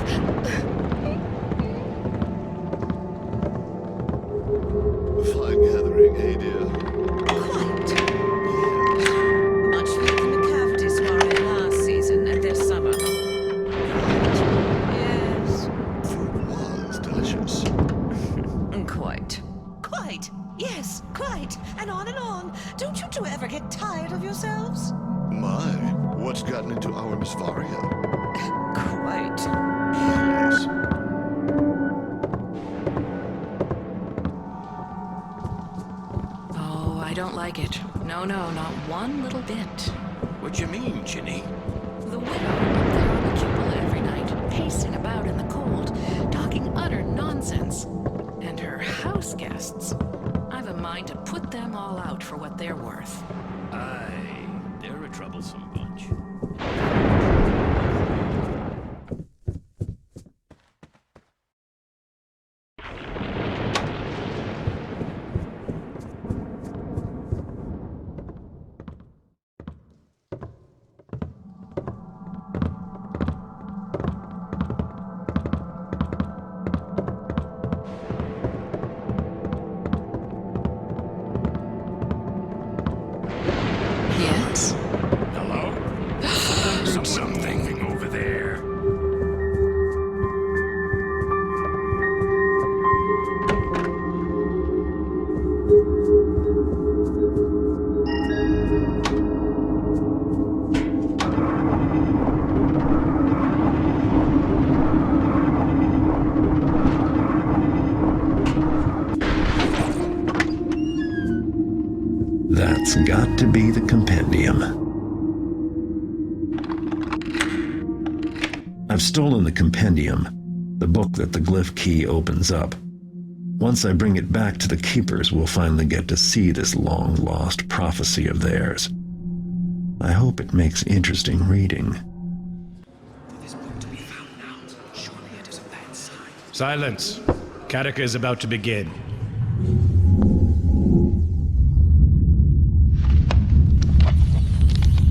Fine gathering, eh, dear? Much like the McCafferty soiree last season at their summer home. Yes. Food was delicious. Quite. Quite. Yes, quite. And on. Don't you two ever get tired of yourselves? My, what's gotten into our Miss Varia? Quite. Yes. I don't like it. No, not one little bit. What you mean, Ginny? The widow up there on the cupola every night, pacing about in the cold, talking utter nonsense. And her house guests. I've a mind to put them all out for what they're worth. Aye, they're a troublesome bunch. Yes? Hello? Something over there. That's got to be the compendium. I've stolen the compendium, the book that the glyph key opens up. Once I bring it back to the keepers, we'll finally get to see this long-lost prophecy of theirs. I hope it makes interesting reading. Silence. Kataka is about to begin.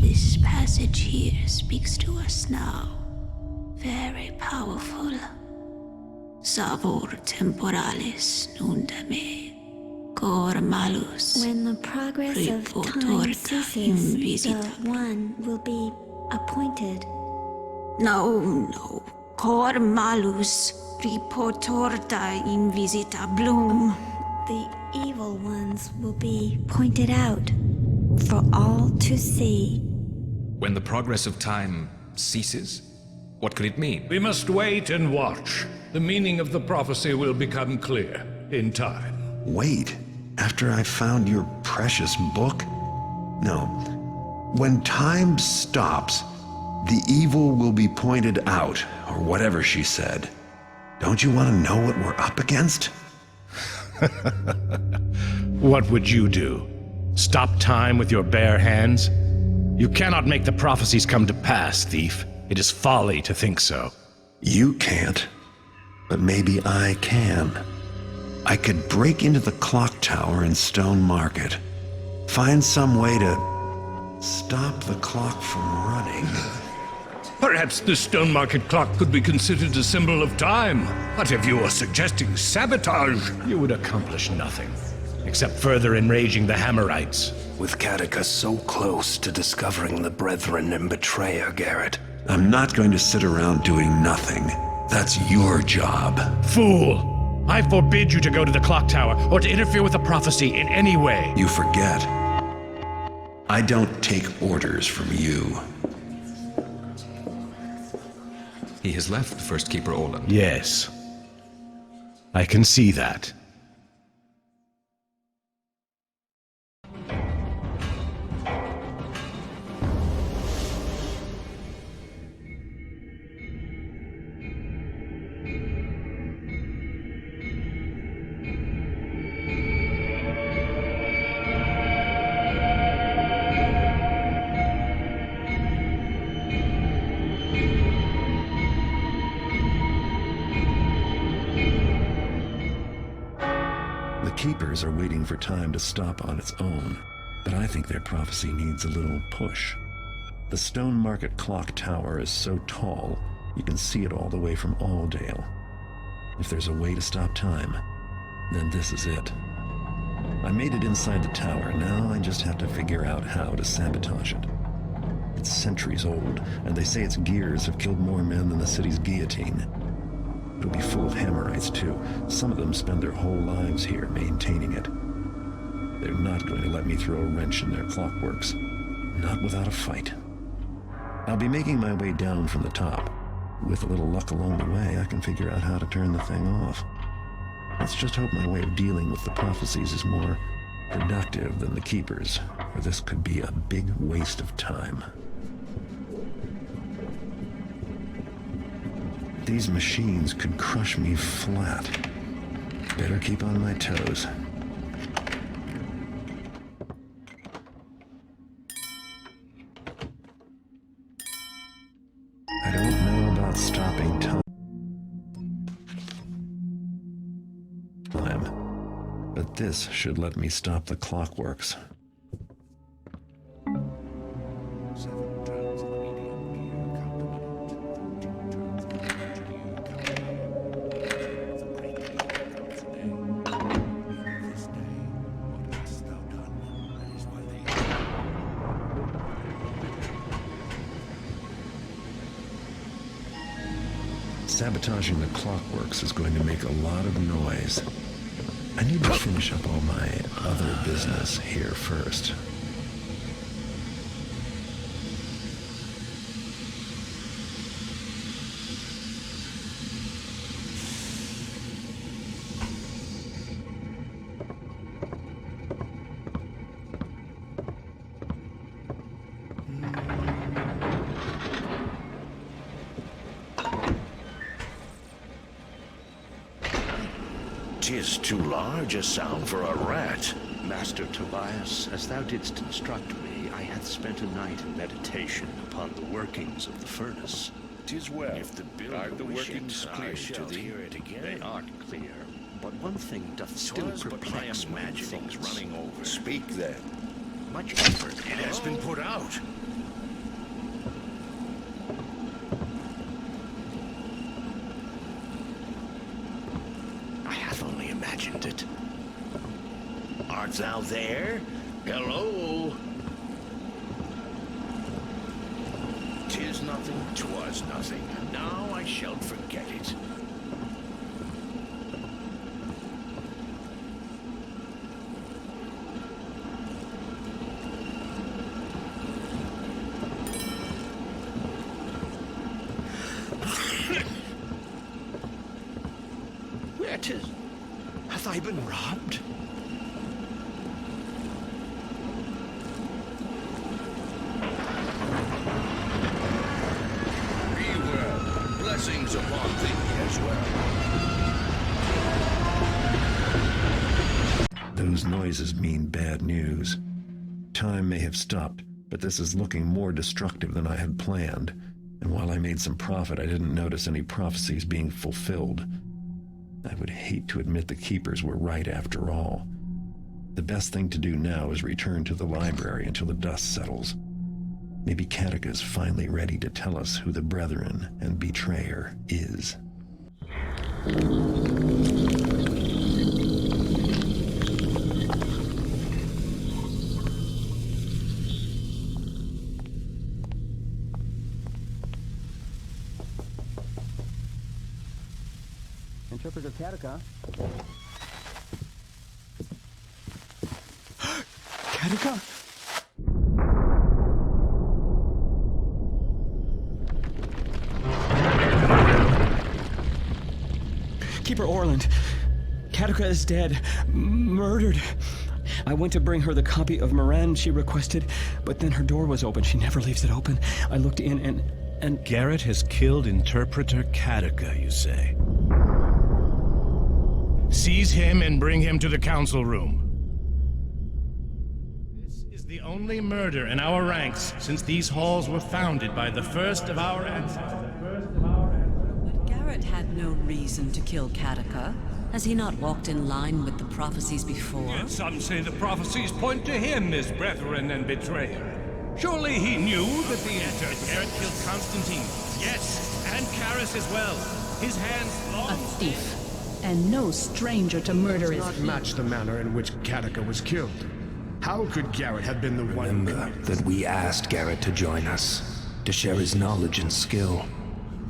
This passage here speaks to us now. Very powerful. Savor temporalis nundame, cor malus. When the progress of time ceases, the one will be appointed. No. Cor malus, reportorta invisita bloom. The evil ones will be pointed out for all to see. When the progress of time ceases? What could it mean? We must wait and watch. The meaning of the prophecy will become clear in time. Wait, after I found your precious book? No. When time stops, the evil will be pointed out, or whatever she said. Don't you want to know what we're up against? What would you do? Stop time with your bare hands? You cannot make the prophecies come to pass, thief. It is folly to think so. You can't, but maybe I can. I could break into the clock tower in Stone Market, find some way to stop the clock from running. Perhaps the Stone Market clock could be considered a symbol of time. But if you are suggesting sabotage, you would accomplish nothing, except further enraging the Hammerites. With Kataka so close to discovering the Brethren and betrayer, Garrett. I'm not going to sit around doing nothing. That's your job. Fool! I forbid you to go to the clock tower or to interfere with the prophecy in any way. You forget. I don't take orders from you. He has left the First Keeper Orland. Yes. I can see that. Keepers are waiting for time to stop on its own, but I think their prophecy needs a little push. The Stone Market clock tower is so tall, you can see it all the way from Aldale. If there's a way to stop time, then this is it. I made it inside the tower, now I just have to figure out how to sabotage it. It's centuries old, and they say its gears have killed more men than the city's guillotine. It'll be full of Hammerites, too. Some of them spend their whole lives here maintaining it. They're not going to let me throw a wrench in their clockworks. Not without a fight. I'll be making my way down from the top. With a little luck along the way, I can figure out how to turn the thing off. Let's just hope my way of dealing with the prophecies is more productive than the keepers, or this could be a big waste of time. These machines could crush me flat. Better keep on my toes. I don't know about stopping time, but this should let me stop the clockworks. Sabotaging the clockworks is going to make a lot of noise. I need to finish up all my other business here first. Tis too large a sound for a rat. Master Tobias, as thou didst instruct me, I hath spent a night in meditation upon the workings of the furnace. 'Tis well. If the builder Are the wishes, workings I clear shall to thee? hear it again. They are clear, but one thing doth still 'Twas but my perplex my imaginings thoughts. running over. Speak then. Much effort It has been put out. I have only imagined it. Art thou there? Hello? 'Tis nothing, 'twas nothing. Now I shall forget it. Where 'tis? Hath I been robbed? Be well. Blessings upon thee as well. Those noises mean bad news. Time may have stopped, but this is looking more destructive than I had planned. And while I made some profit, I didn't notice any prophecies being fulfilled. I would hate to admit the keepers were right after all. The best thing to do now is return to the library until the dust settles. Maybe Katika's finally ready to tell us who the Brethren and betrayer is. Interpreter Katika. Katika? Keeper Orland. Katika is dead. Murdered. I went to bring her the copy of Moran she requested, but then her door was open. She never leaves it open. I looked in and... Garrett has killed Interpreter Katika, you say? Seize him and bring him to the council room. This is the only murder in our ranks since these halls were founded by the first of our ancestors. But Garrett had no reason to kill Katika. Has he not walked in line with the prophecies before? Yet some say the prophecies point to him as brethren and betrayer. Surely he knew that the Garrett killed Constantine. Yes, and Karis as well. His hands long... A thief. And no stranger to murder is not match the manner in which Katika was killed. How could Garrett have been the one? Remember that we asked Garrett to join us, to share his knowledge and skill.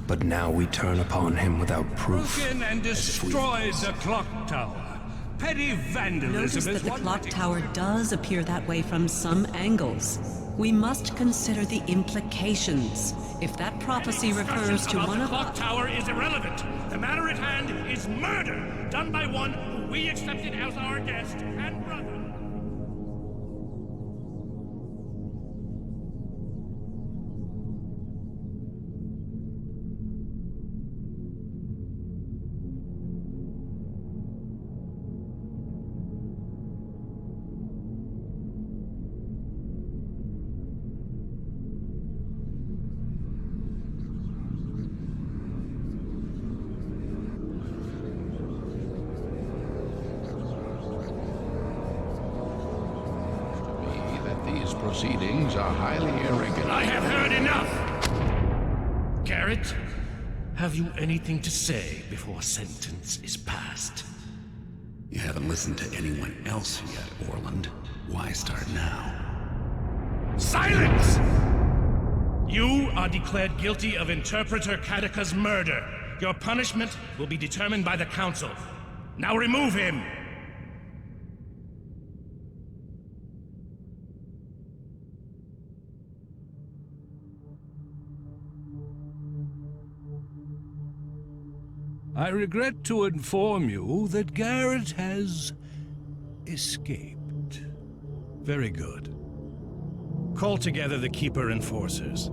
But now we turn upon him without proof. Broken and destroyed the clock tower. Petty vandalism Notice is that the one clock tower does appear that way from some angles. We must consider the implications. If that prophecy refers to one the of... clock tower is irrelevant. The matter at hand is murder, done by one who we accepted as our guest and brother. proceedings are highly irregular. I have heard enough! Garrett, have you anything to say before sentence is passed? You haven't listened to anyone else yet, Orland. Why start now? Silence! You are declared guilty of Interpreter Katika's murder. Your punishment will be determined by the Council. Now remove him! I regret to inform you that Garrett has escaped. Very good. Call together the Keeper Enforcers.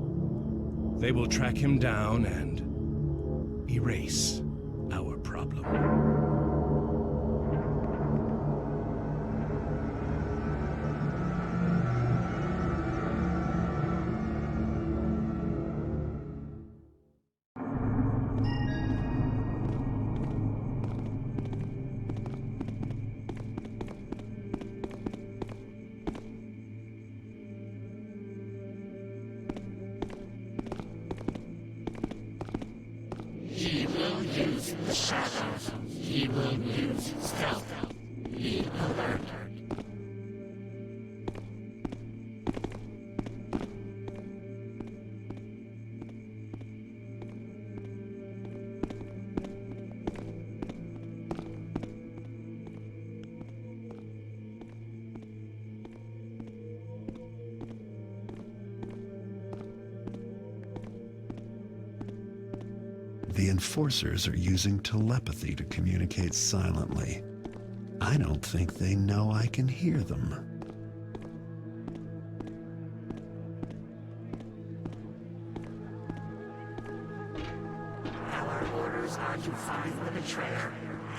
They will track him down and erase our problem. He will use the shadows. He will use stealth. Be alert. The enforcers are using telepathy to communicate silently. I don't think they know I can hear them. Our orders are to find the betrayer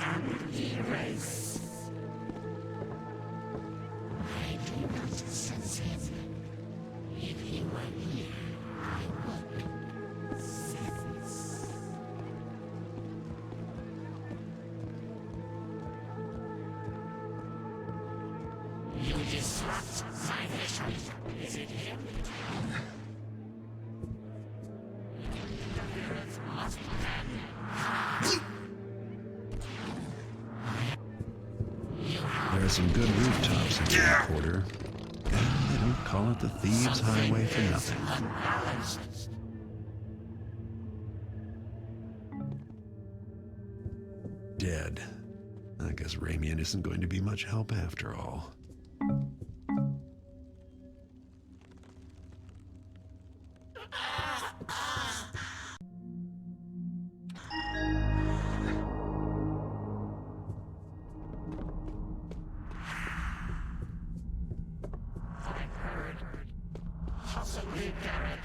and erase. I do not sense him. If he were here, I would sense. You disrupt my vision. Is it him? Interference must end. There are some good rooftops in the quarter, and they don't call it the Thieves' Highway for nothing. Dead. I guess Ramian isn't going to be much help after all. Possibly Garrett.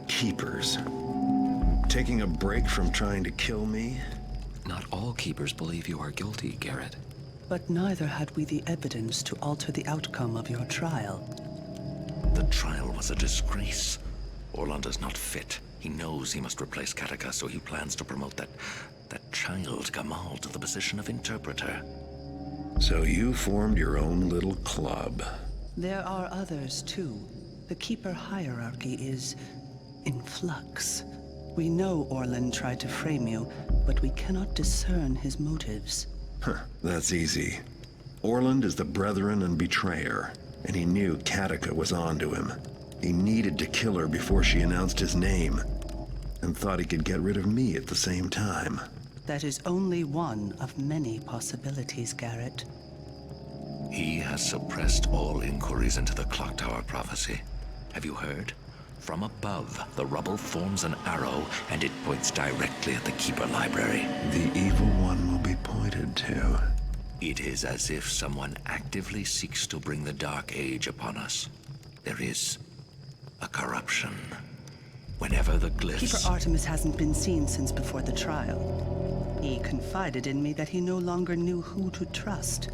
Keepers. Taking a break from trying to kill me? Not all keepers believe you are guilty, Garrett. But neither had we the evidence to alter the outcome of your trial. The trial was a disgrace. Orland is not fit. He knows he must replace Katika, so he plans to promote that child Gamal to the position of interpreter. So you formed your own little club. There are others, too. The Keeper hierarchy is in flux. We know Orland tried to frame you, but we cannot discern his motives. That's easy. Orland is the brethren and betrayer, and he knew Katika was onto him. He needed to kill her before she announced his name, and thought he could get rid of me at the same time. That is only one of many possibilities, Garrett. He has suppressed all inquiries into the Clock Tower prophecy. Have you heard? From above, the rubble forms an arrow, and it points directly at the Keeper Library. The evil one will be pointed to. It is as if someone actively seeks to bring the Dark Age upon us. There is A corruption. Whenever the glyphs... Keeper Artemis hasn't been seen since before the trial. He confided in me that he no longer knew who to trust.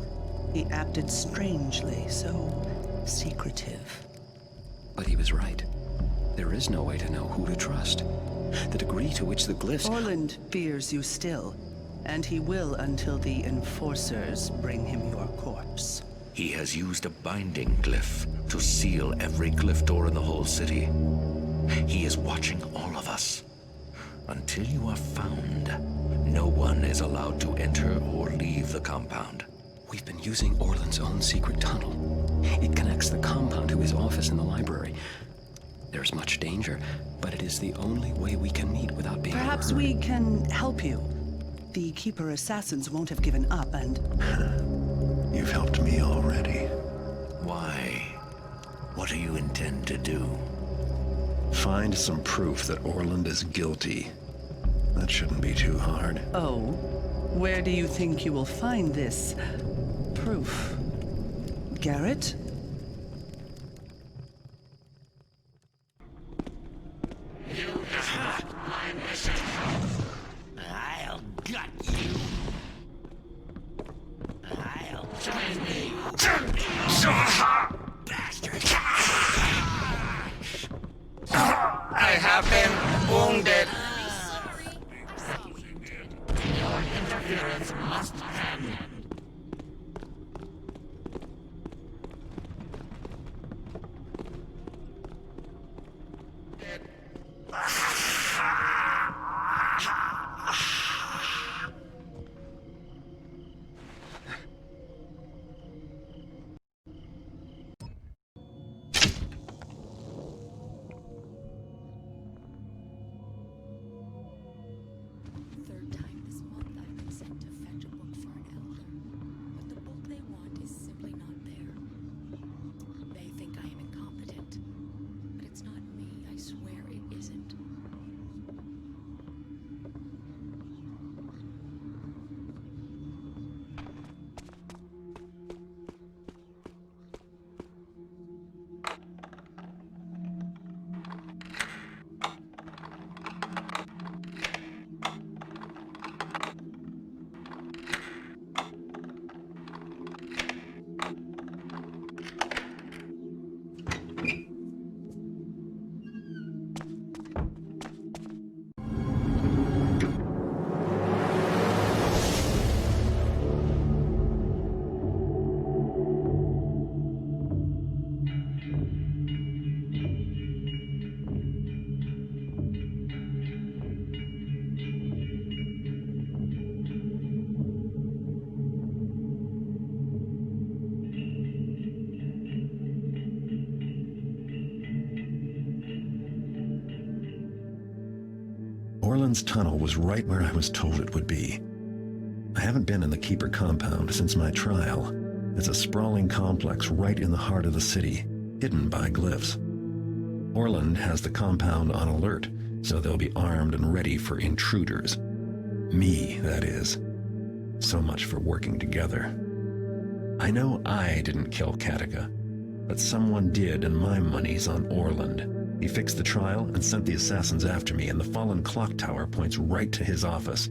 He acted strangely, so secretive. But he was right. There is no way to know who to trust. The degree to which the glyphs... Orland fears you still, and he will until the enforcers bring him your corpse. He has used a binding glyph to seal every glyph door in the whole city. He is watching all of us. Until you are found, no one is allowed to enter or leave the compound. We've been using Orland's own secret tunnel. It connects the compound to his office in the library. There's much danger, but it is the only way we can meet without being Perhaps heard. we can help you. The Keeper assassins won't have given up, and... You've helped me already. Why? What do you intend to do? Find some proof that Orland is guilty. That shouldn't be too hard. Oh? Where do you think you will find this proof? Garrett? I'll gut you. I'll join me. Bastard. I have been wounded. Your interference must end. Third time this month I've been sent to fetch a book for an elder, but the book they want is simply not there. They think I am incompetent, but it's not me, I swear it isn't. Orland's tunnel was right where I was told it would be. I haven't been in the Keeper compound since my trial. It's a sprawling complex right in the heart of the city, hidden by glyphs. Orland has the compound on alert, so they'll be armed and ready for intruders. Me, that is. So much for working together. I know I didn't kill Katika, but someone did, and my money's on Orland. He fixed the trial and sent the assassins after me, and the fallen clock tower points right to his office.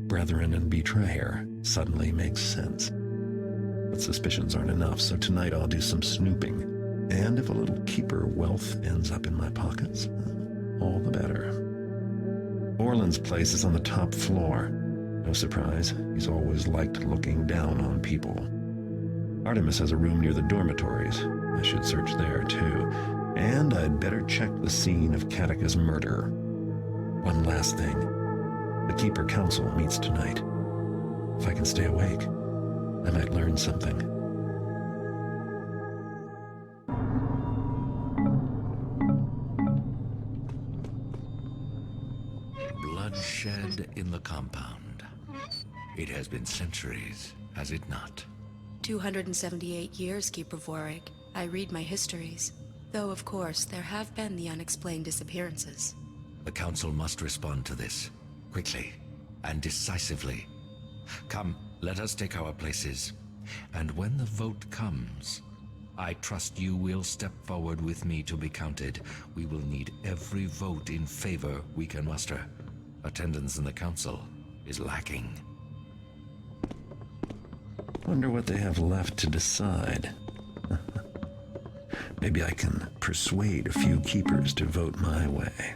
Brethren and betrayer suddenly makes sense. But suspicions aren't enough, so tonight I'll do some snooping. And if a little Keeper wealth ends up in my pockets, all the better. Orland's place is on the top floor. No surprise, he's always liked looking down on people. Artemis has a room near the dormitories. I should search there, too. And I'd better check the scene of Katika's murder. One last thing. The Keeper Council meets tonight. If I can stay awake, I might learn something. Bloodshed in the compound. It has been centuries, has it not? 278 years, Keeper Vorik. I read my histories. Though, of course, there have been the unexplained disappearances. The Council must respond to this, quickly and decisively. Come, let us take our places. And when the vote comes, I trust you will step forward with me to be counted. We will need every vote in favor we can muster. Attendance in the council is lacking. Wonder what they have left to decide. Maybe I can persuade a few keepers to vote my way.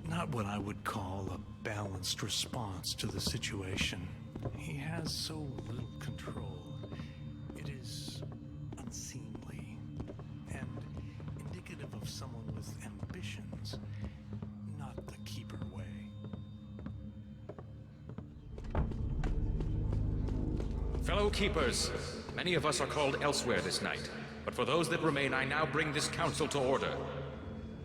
Not what I would call a balanced response to the situation. He has so little control. It is unseemly and indicative of someone with ambitions, not the keeper way. Fellow keepers, many of us are called elsewhere this night, but for those that remain, I now bring this council to order.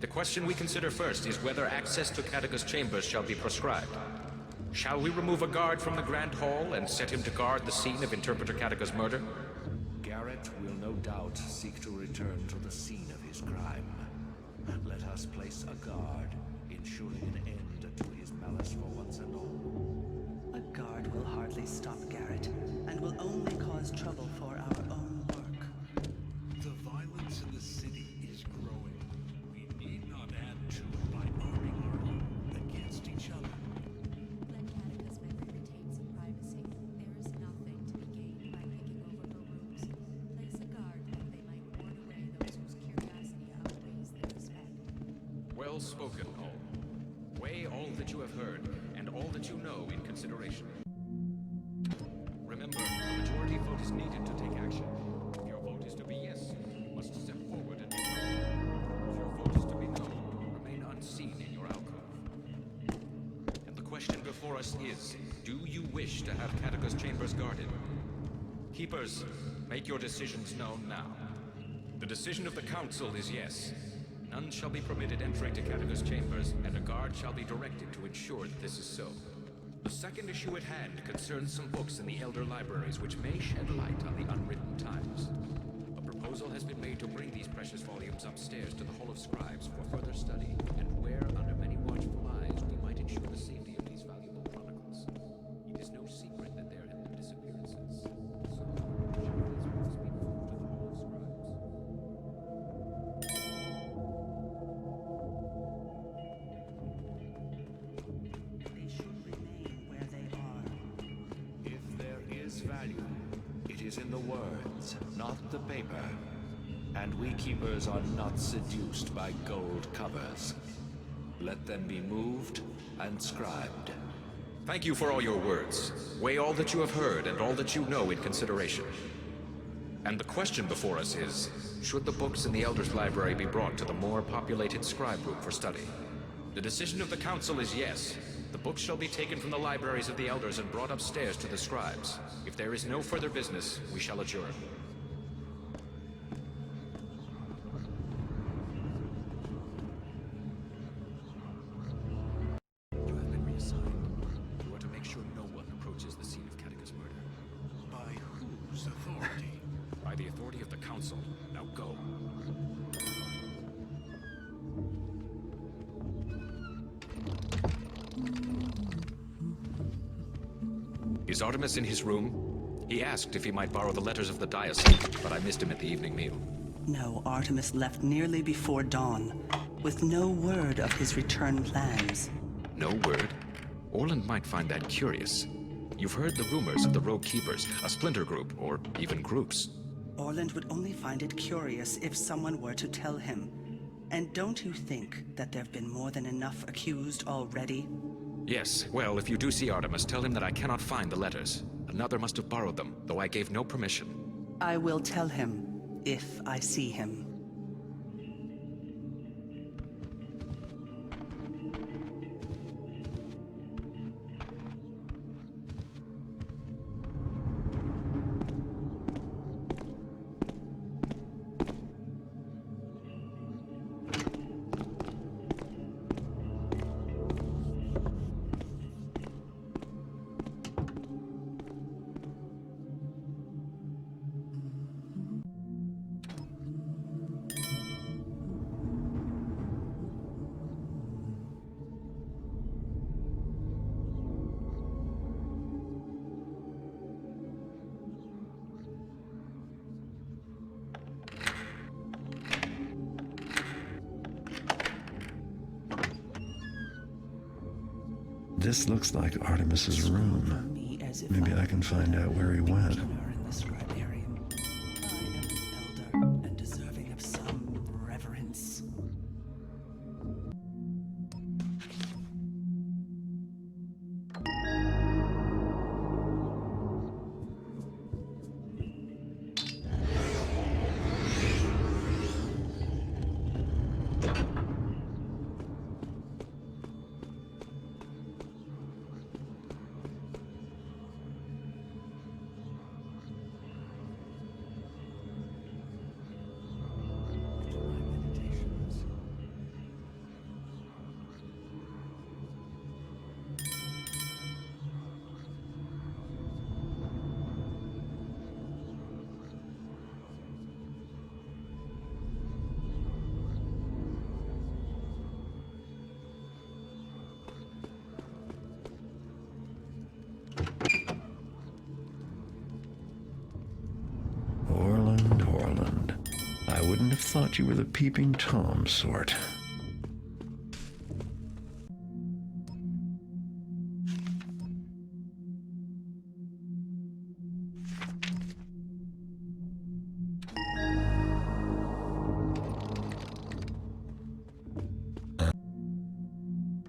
The question we consider first is whether access to Catechus' chambers shall be prescribed. Shall we remove a guard from the Grand Hall and set him to guard the scene of Interpreter Catechus' murder? Garrett will no doubt seek to return to the scene of his crime. Let us place a guard, ensuring an end to his malice for once and all. A guard will hardly stop Garrett, and will only cause trouble for our own work. The violence in the city is growing. We need not add to it by arming our own against each other. Let Catechus retain some privacy. There is nothing to be gained by taking over her rooms. Place a guard that they might ward away those whose curiosity outweighs their respect. Well spoken, all. Weigh all that you have heard, and all that you know in consideration. Remember, a majority vote is needed to take action. If your vote is to be yes, you must step forward and be known. If your vote is to be no, remain unseen in your alcove. And the question before us is, do you wish to have Catechus' chambers guarded? Keepers, make your decisions known now. The decision of the council is yes. None shall be permitted entering to Catechus' chambers, and a guard shall be directed to ensure that this is so. The second issue at hand concerns some books in the Elder Libraries which may shed light on the unwritten times. A proposal has been made to bring these precious volumes upstairs to the Hall of Scribes for further study, and where, under many watchful eyes, we might ensure the safety of these valuable chronicles. It is no secret that there have been disappearances. So, these books must be moved to the Hall of Scribes. They should remain where they are. If there is value, it is in the words, not the paper. And we keepers are not seduced by gold covers. Let them be moved and scribed. Thank you for all your words. Weigh all that you have heard and all that you know in consideration. And the question before us is, should the books in the Elder's Library be brought to the more populated scribe room for study? The decision of the council is yes. The books shall be taken from the libraries of the elders and brought upstairs to the scribes. If there is no further business, we shall adjourn. You have been reassigned. You are to make sure no one approaches the scene of Catechus' murder. By whose authority? By the authority of the council. Now go. Is Artemis in his room? He asked if he might borrow the letters of the diocese, but I missed him at the evening meal. No, Artemis left nearly before dawn, with no word of his return plans. No word? Orland might find that curious. You've heard the rumors of the Rogue Keepers, a splinter group, or even groups. Orland would only find it curious if someone were to tell him. And don't you think that there have been more than enough accused already? Yes, well, if you do see Artemis, tell him that I cannot find the letters. Another must have borrowed them, though I gave no permission. I will tell him, if I see him. This looks like Artemis's room. Maybe I can find out where he went. And deserving of some reverence. Orland. I wouldn't have thought you were the peeping Tom sort.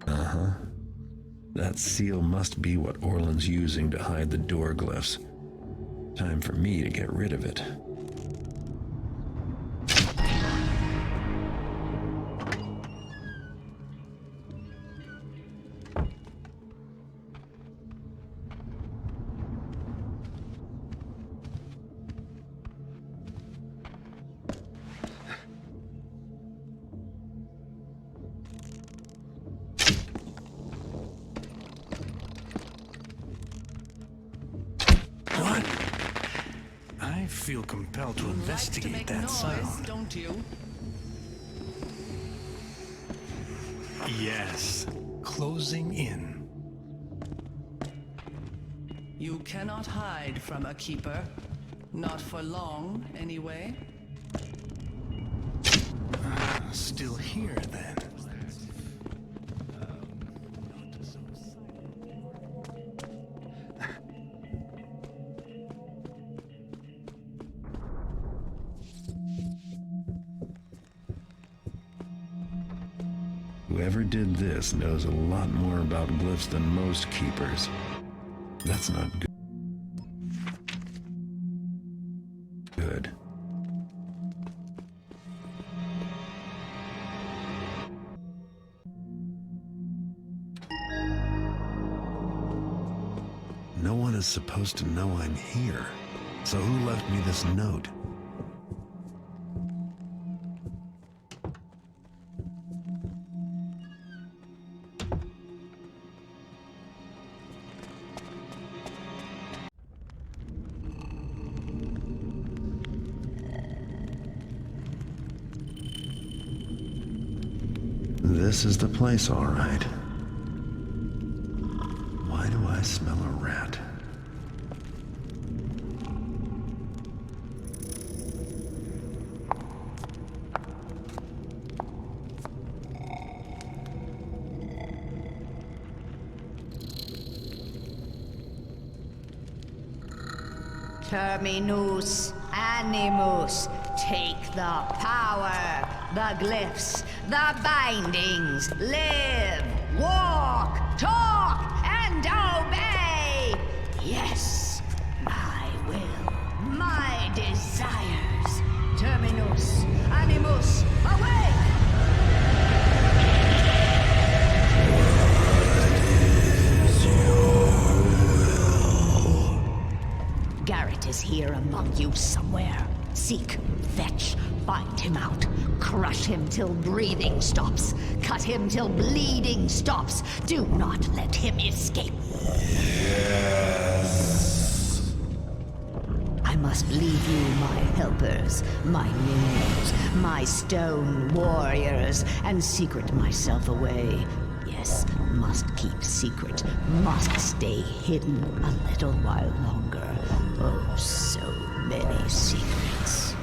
Uh-huh. That seal must be what Orland's using to hide the door glyphs. Time for me to get rid of it. I feel compelled to investigate that sound. Don't you? Yes, closing in. You cannot hide from a keeper. Not for long, anyway. Still here, then. Whoever did this knows a lot more about glyphs than most keepers. That's not good. No one is supposed to know I'm here. So who left me this note? This is the place, all right. Why do I smell a rat? Terminus animus, take the power, the glyphs, the bindings, live, walk, talk, and obey. Yes, my will, my desires. Terminus animus, awake! Garrett is here among you somewhere. Seek, fetch, find him out. Crush him till breathing stops. Cut him till bleeding stops. Do not let him escape. Yes. I must leave you my helpers, my minions, my stone warriors, and secret myself away. Yes, must keep secret, must stay hidden a little while longer. Oh, so many secrets.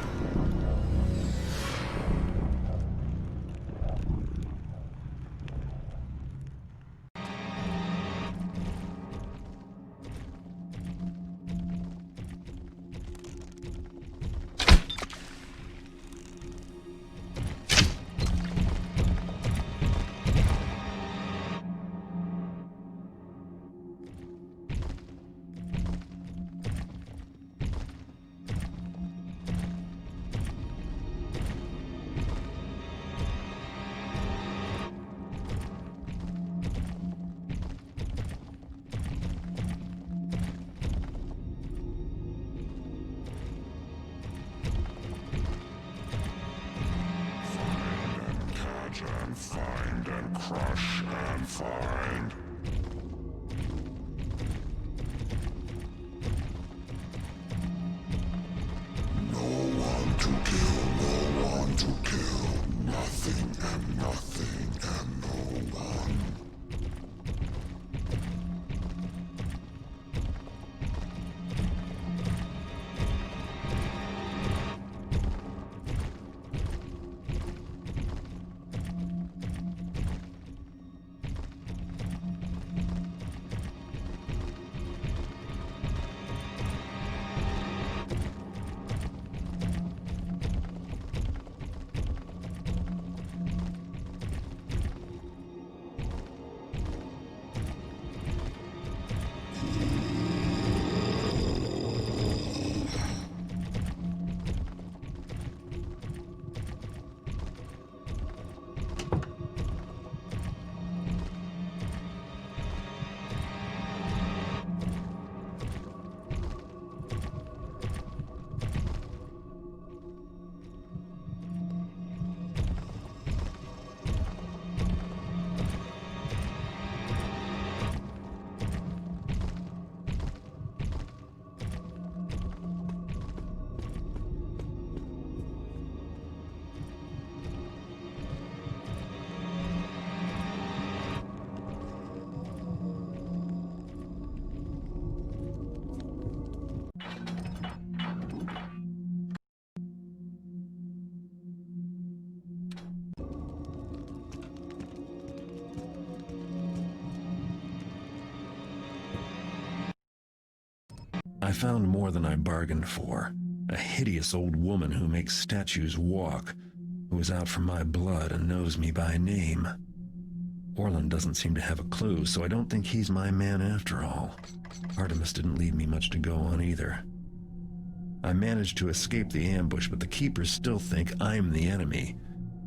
and find and crush and find. No one to kill, no one to kill. Nothing and nothing and no one. I found more than I bargained for. A hideous old woman who makes statues walk, who is out for my blood and knows me by name. Orland doesn't seem to have a clue, so I don't think he's my man after all. Artemis didn't leave me much to go on either. I managed to escape the ambush, but the Keepers still think I'm the enemy.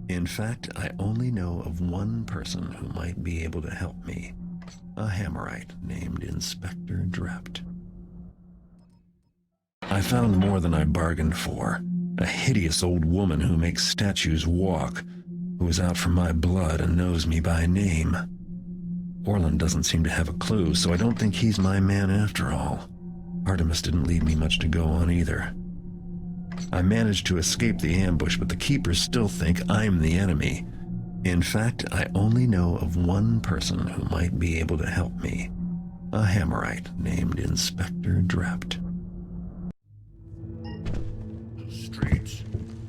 In fact, I only know of one person who might be able to help me. A Hammerite named Inspector Drept. I found more than I bargained for. A hideous old woman who makes statues walk, who is out for my blood and knows me by name. Orland doesn't seem to have a clue, so I don't think he's my man after all. Artemis didn't leave me much to go on either. I managed to escape the ambush, but the Keepers still think I'm the enemy. In fact, I only know of one person who might be able to help me. A Hammerite named Inspector Drept. Streets.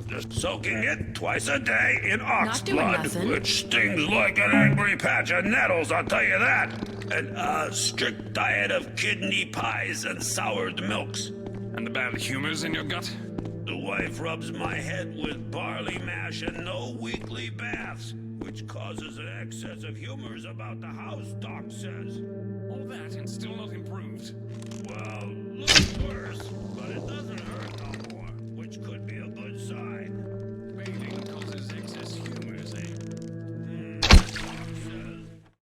Just soaking it twice a day in ox doing blood, nothing. which stings like an angry patch of nettles, I'll tell you that. And a strict diet of kidney pies and soured milks. And the bad humors in your gut? The wife rubs my head with barley mash and no weekly baths, which causes an excess of humors about the house, Doc says. All that and still not improved. Well, looks worse, but it doesn't hurt no more, which could be a good sign. Bathing causes excess humors, eh?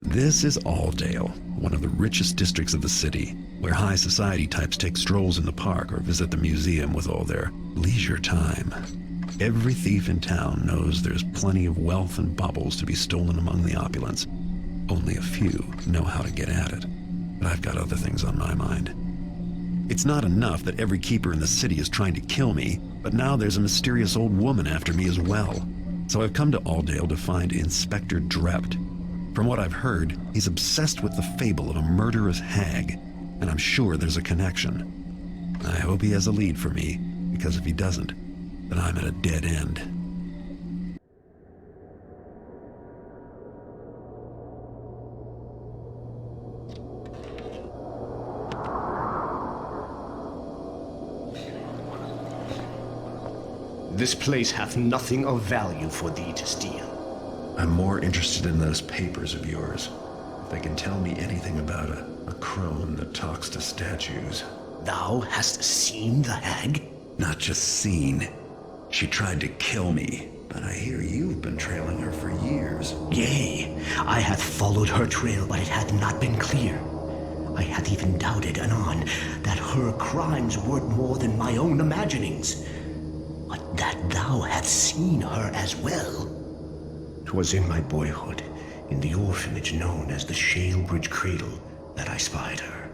This is Aldale, one of the richest districts of the city, where high society types take strolls in the park or visit the museum with all their leisure time. Every thief in town knows there's plenty of wealth and baubles to be stolen among the opulence. Only a few know how to get at it. But I've got other things on my mind. It's not enough that every keeper in the city is trying to kill me, but now there's a mysterious old woman after me as well. So I've come to Aldale to find Inspector Drept. From what I've heard, he's obsessed with the fable of a murderous hag, and I'm sure there's a connection. I hope he has a lead for me, because if he doesn't, then I'm at a dead end. This place hath nothing of value for thee to steal. I'm more interested in those papers of yours. If they can tell me anything about a crone that talks to statues. Thou hast seen the hag? Not just seen. She tried to kill me, but I hear you've been trailing her for years. Yea, I hath followed her trail, but it hath not been clear. I hath even doubted anon that her crimes weren't more than my own imaginings. But that thou hast seen her as well. 'Twas in my boyhood, in the orphanage known as the Shalebridge Cradle, that I spied her.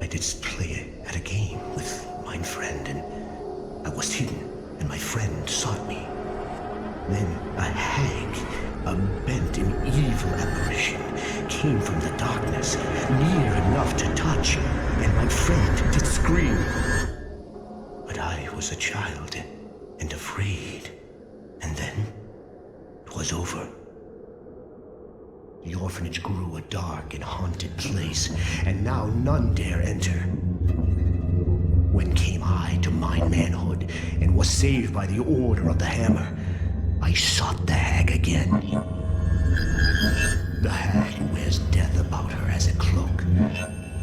I didst play at a game with mine friend, and I was hidden, and my friend sought me. Then a hag, a bent and evil apparition, came from the darkness, near enough to touch, and my friend did scream. But I was a child, and afraid, and then 'twas over. The orphanage grew a dark and haunted place, and now none dare enter. When came I to mine manhood, and was saved by the order of the hammer, I sought the hag again. The hag wears death about her as a cloak.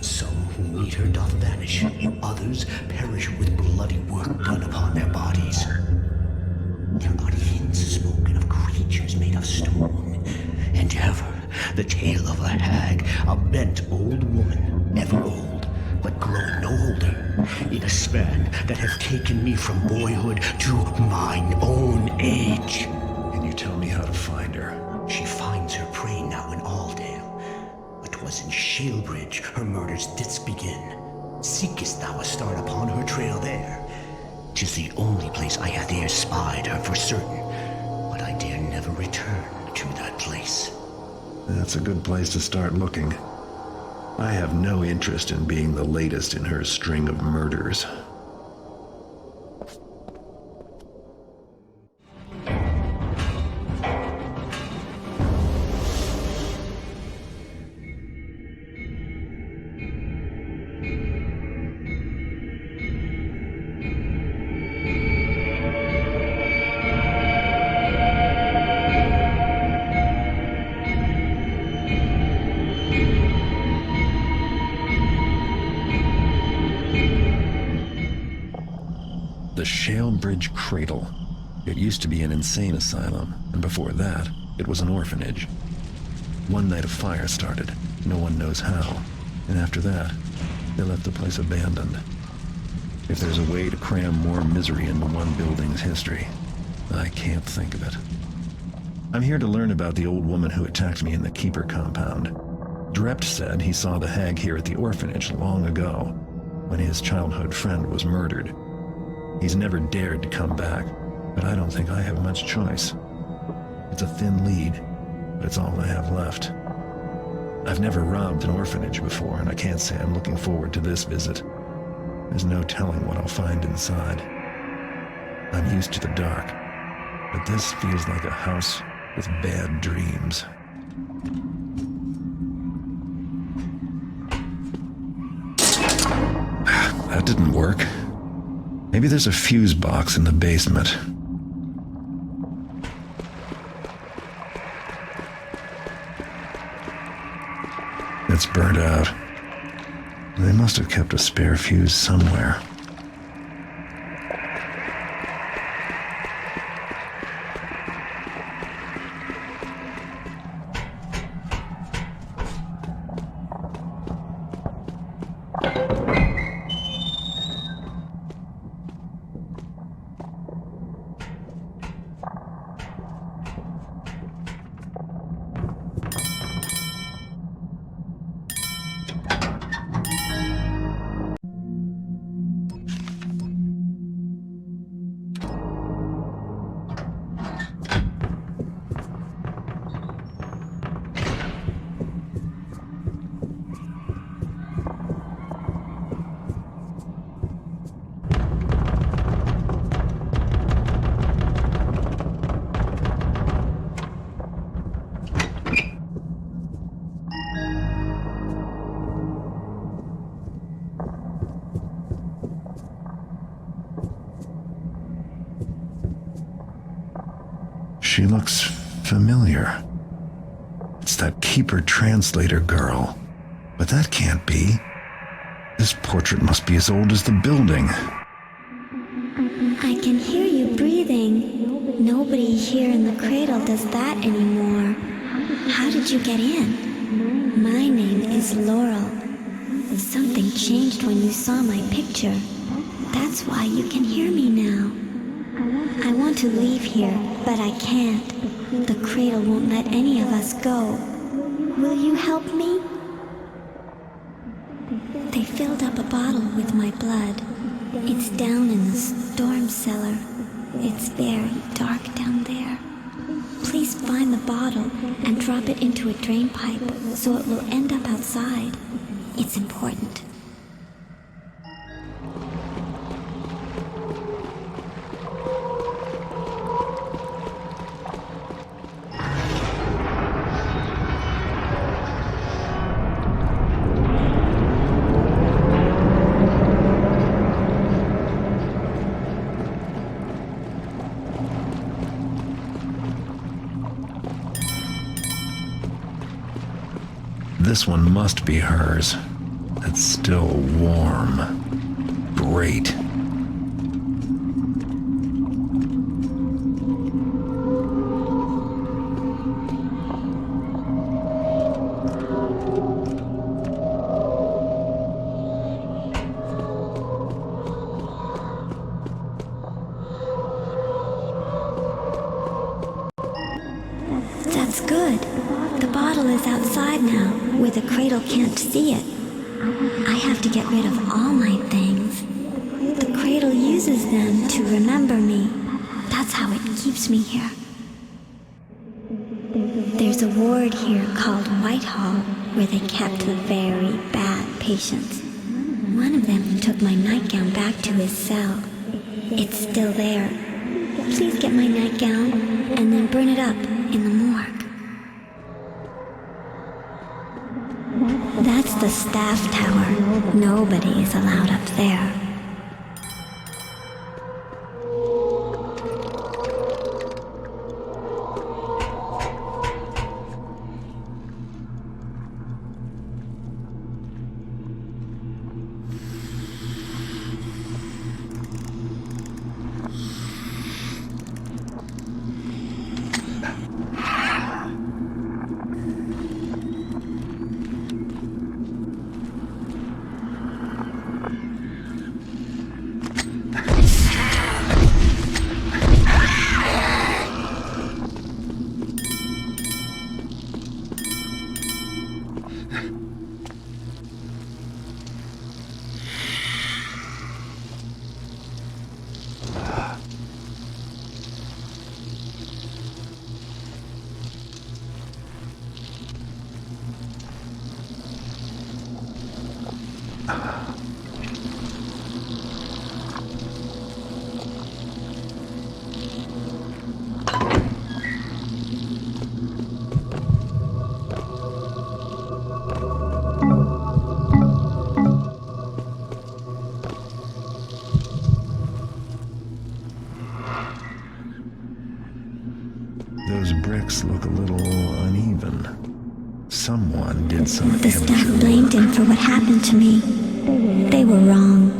Some who meet her doth vanish, others perish with bloody work done upon their bodies. There are hints spoken of creatures made of stone, and ever the tale of a hag, a bent old woman, ever old, but grown no older, in a span that hath taken me from boyhood to mine own age. Can you tell me how to find her? She finds her prey now in Aldale, but 'twas in Shalebridge her murders didst begin. Seekest thou a start upon her trail there? 'Tis the only place I hath e'er spied her for certain, but I dare never return to that place. That's a good place to start looking. I have no interest in being the latest in her string of murders. The Shalebridge Cradle. It used to be an insane asylum, and before that, it was an orphanage. One night a fire started, no one knows how, and after that, they left the place abandoned. If there's a way to cram more misery into one building's history, I can't think of it. I'm here to learn about the old woman who attacked me in the Keeper compound. Drept said he saw the hag here at the orphanage long ago, when his childhood friend was murdered. He's never dared to come back, but I don't think I have much choice. It's a thin lead, but it's all I have left. I've never robbed an orphanage before, and I can't say I'm looking forward to this visit. There's no telling what I'll find inside. I'm used to the dark, but this feels like a house with bad dreams. That didn't work. Maybe there's a fuse box in the basement. It's burnt out. They must have kept a spare fuse somewhere. She looks familiar. It's that Keeper translator girl. But that can't be. This portrait must be as old as the building. I can hear you breathing. Nobody here in the cradle does that anymore. How did you get in? My name is Laurel. Something changed when you saw my picture. That's why you can hear me now. I want to leave here, but I can't. The cradle won't let any of us go. Will you help me? They filled up a bottle with my blood. It's down in the storm cellar. It's very dark down there. Please find the bottle and drop it into a drain pipe so it will end up outside. It's important. This one must be hers. It's still warm. Great. That's good. The bottle is outside now, where the cradle can't see it. I have to get rid of all my things. The cradle uses them to remember me. That's how it keeps me here. There's a ward here called Whitehall, where they kept the very bad patients. One of them took my nightgown back to his cell. It's still there. Please get my nightgown and then burn it up in the morgue. That's the staff tower. Nobody is allowed up there. Those bricks look a little uneven. Someone did some The amateur staff blamed him for what happened to me. They were wrong.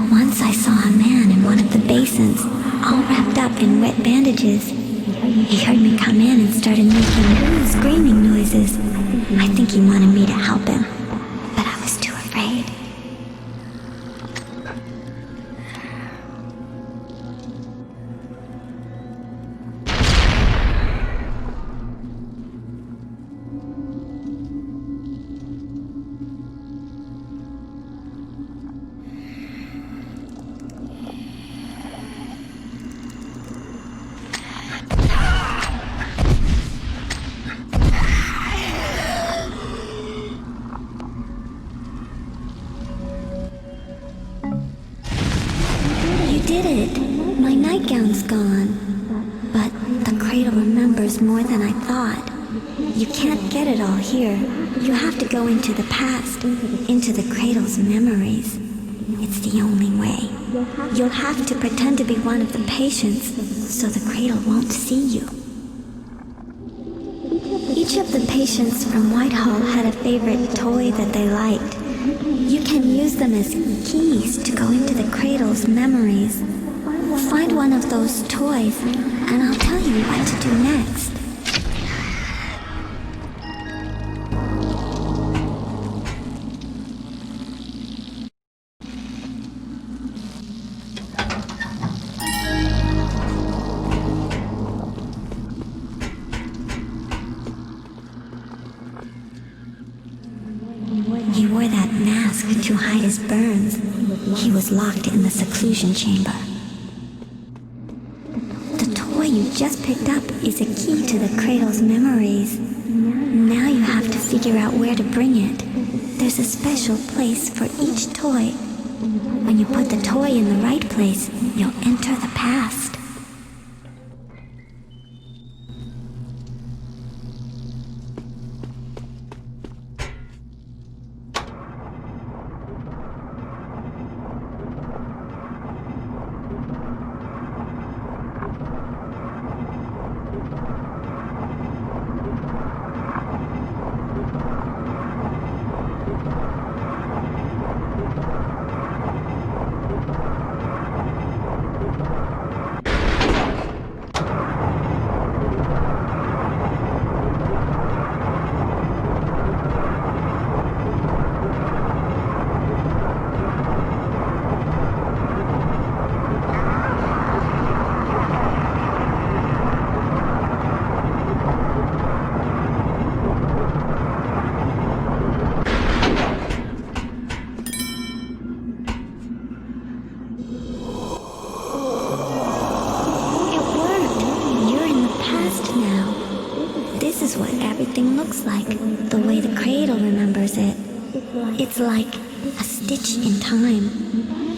Once I saw a man in one of the basins, all wrapped up in wet bandages. He heard me come in and started making screaming noises. I think he wanted me to help him, but I was too afraid. nightgown's gone, but the cradle remembers more than I thought. You can't get it all here. You have to go into the past, into the cradle's memories. It's the only way. You'll have to pretend to be one of the patients, so the cradle won't see you. Each of the patients from Whitehall had a favorite toy that they liked. You can use them as keys to go into the cradle's memories. Find one of those toys, and I'll tell you what to do next. He wore that mask to hide his burns. He was locked in the seclusion chamber. The toy you just picked up is a key to the cradle's memories. Now you have to figure out where to bring it. There's a special place for each toy. When you put the toy in the right place, you'll enter the past. It's like a stitch in time.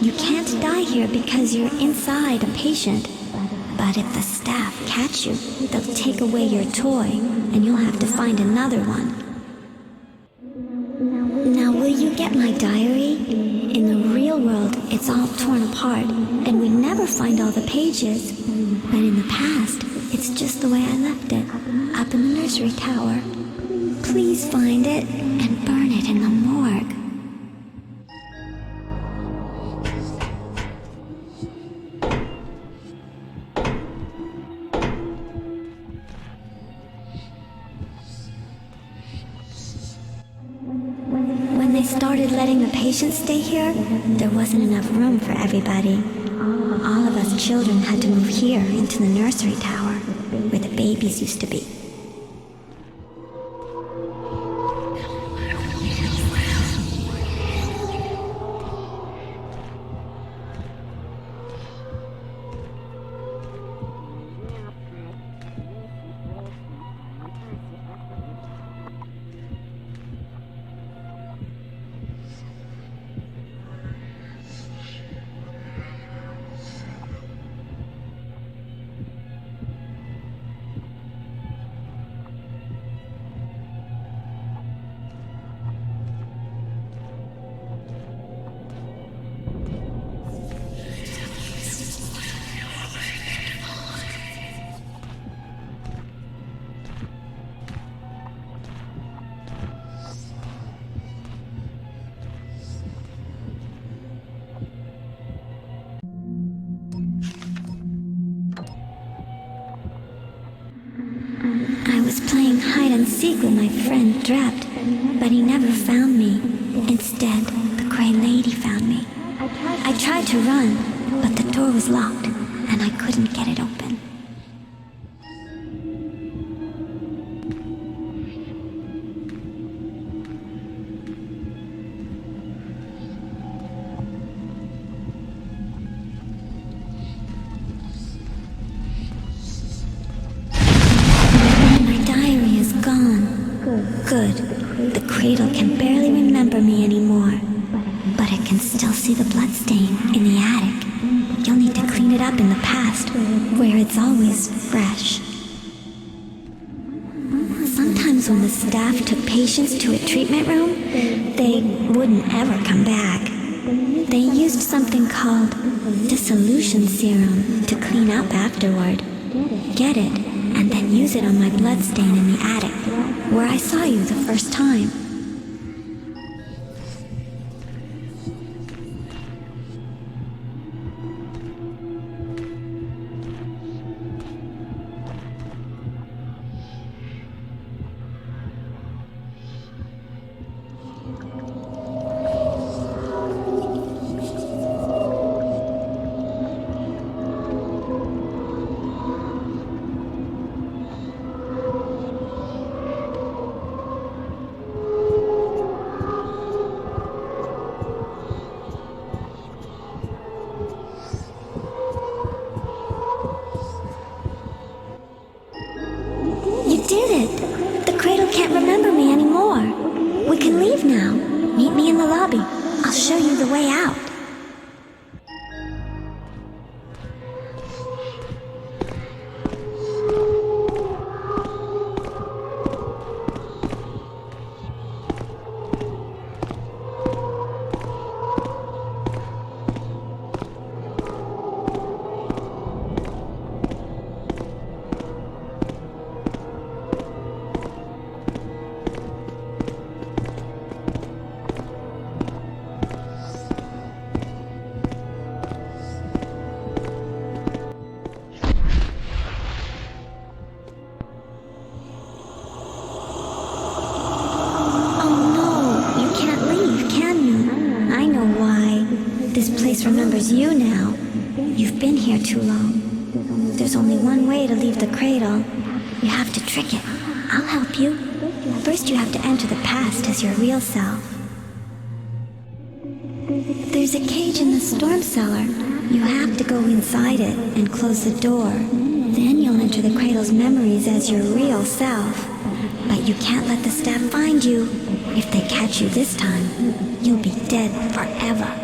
You can't die here because you're inside a patient. But if the staff catch you, they'll take away your toy, and you'll have to find another one. Now, will you get my diary? In the real world, it's all torn apart, and we never find all the pages. But in the past, it's just the way I left it, up in the nursery tower. Please find it and burn it in the morgue. When they started letting the patients stay here, there wasn't enough room for everybody. All of us children had to move here into the nursery tower, where the babies used to be. Playing hide and seek with my friend Drept, but he never found me. Instead, the Gray Lady found me. I tried to run, but the door was locked, and I couldn't get it open. Good. The cradle can barely remember me anymore, but it can still see the bloodstain in the attic. You'll need to clean ended up in the past, where it's always fresh. Sometimes when the staff took patients to a treatment room, they wouldn't ever come back. They used something called dissolution serum to clean up afterward. Get it, and then use it on my bloodstain in the attic, where I saw you the first time. Did it! The cradle can't remember me anymore. We can leave now. Meet me in the lobby. I'll show you the way out. Remembers you now. You've been here too long. There's only one way to leave the cradle. You have to trick it. I'll help you. First you have to enter the past as your real self. There's a cage in the storm cellar. You have to go inside it and close the door. Then you'll enter the cradle's memories as your real self. But you can't let the staff find you. If they catch you this time, you'll be dead forever.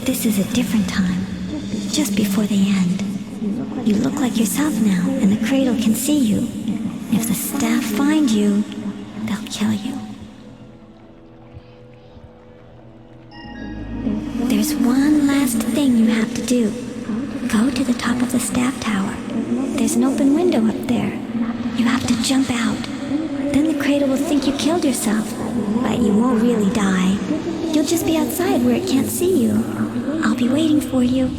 This is a different time, just before the end. You look like yourself now, and the cradle can see you. If the staff find you, they'll kill you. There's one last thing you have to do. Go to the top of the staff tower. There's an open window up there. You have to jump out. Then the cradle will think you killed yourself, but you won't really die. You'll just be outside where it can't see you. I'll be waiting for you.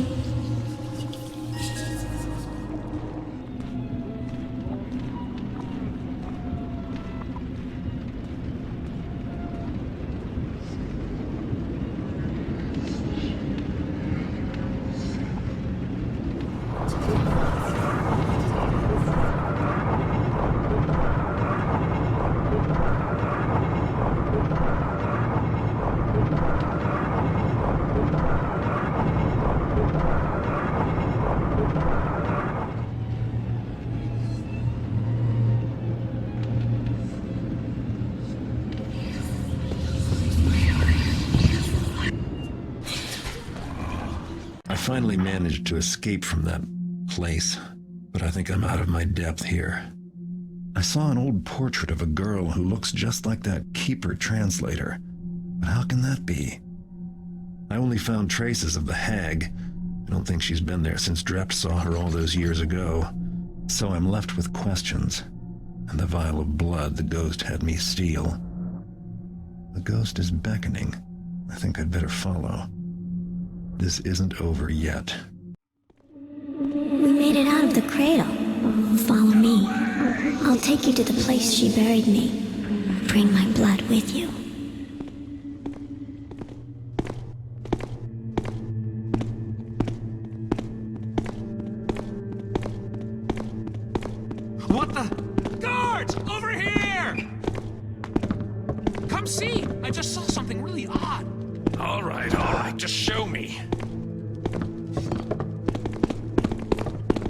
I finally managed to escape from that place, but I think I'm out of my depth here. I saw an old portrait of a girl who looks just like that keeper translator, but how can that be? I only found traces of the hag. I don't think she's been there since Drept saw her all those years ago, so I'm left with questions, and the vial of blood the ghost had me steal. The ghost is beckoning. I think I'd better follow. This isn't over yet. We made it out of the cradle. Follow me. I'll take you to the place she buried me. Bring my blood with you. What the? Guards! Over here! Come see! I just saw something really odd. All right, just show me.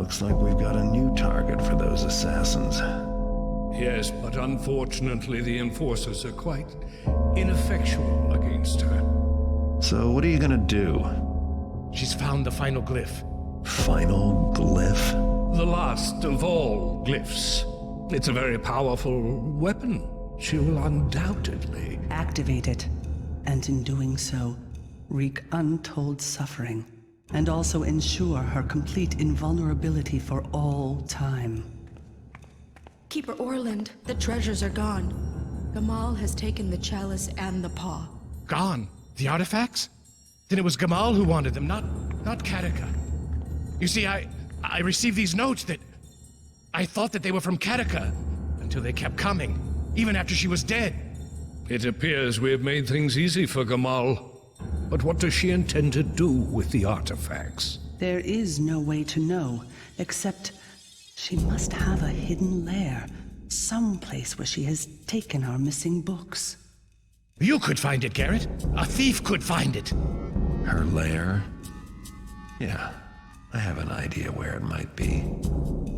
Looks like we've got a new target for those assassins. Yes, but unfortunately the enforcers are quite ineffectual against her. So what are you gonna do? She's found the final glyph. Final glyph? The last of all glyphs. It's a very powerful weapon. She will undoubtedly activate it, and in doing so, wreak untold suffering, and also ensure her complete invulnerability for all time. Keeper Orland, the treasures are gone. Gamal has taken the chalice and the paw. Gone? The artifacts? Then it was Gamal who wanted them, not Kataka. You see, I received these notes that... I thought that they were from Kataka, until they kept coming, even after she was dead. It appears we have made things easy for Gamal. But what does she intend to do with the artifacts? There is no way to know, except she must have a hidden lair, someplace where she has taken our missing books. You could find it, Garrett. A thief could find it. Her lair? Yeah, I have an idea where it might be.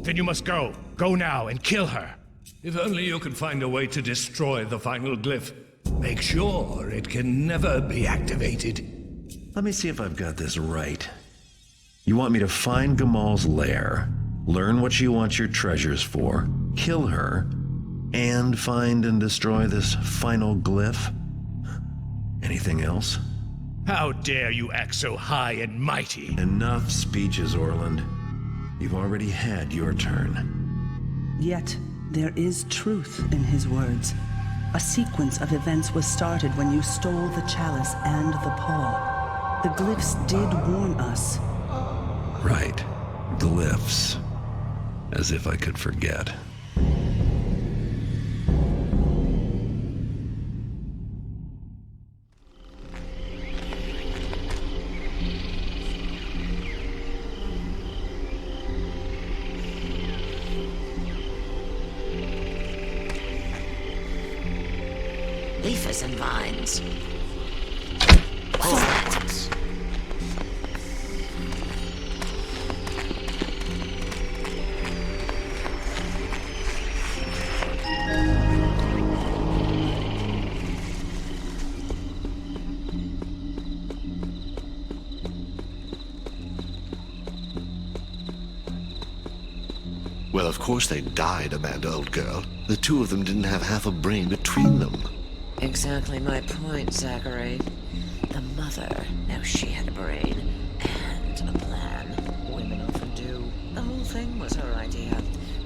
Then you must go. Go now and kill her. If only you could find a way to destroy the final glyph. Make sure it can never be activated. Let me see if I've got this right. You want me to find Gamal's lair, learn what she wants your treasures for, kill her, and find and destroy this final glyph? Anything else? How dare you act so high and mighty? Enough speeches, Orland. You've already had your turn. Yet, there is truth in his words. A sequence of events was started when you stole the chalice and the paw. The glyphs did warn us. Right. Glyphs. As if I could forget. Leafers and vines. All that. Well, of course they died, Amanda, old girl. The two of them didn't have half a brain between them. Exactly my point, Zachary. The mother, now she had a brain and a plan. Women often do. The whole thing was her idea.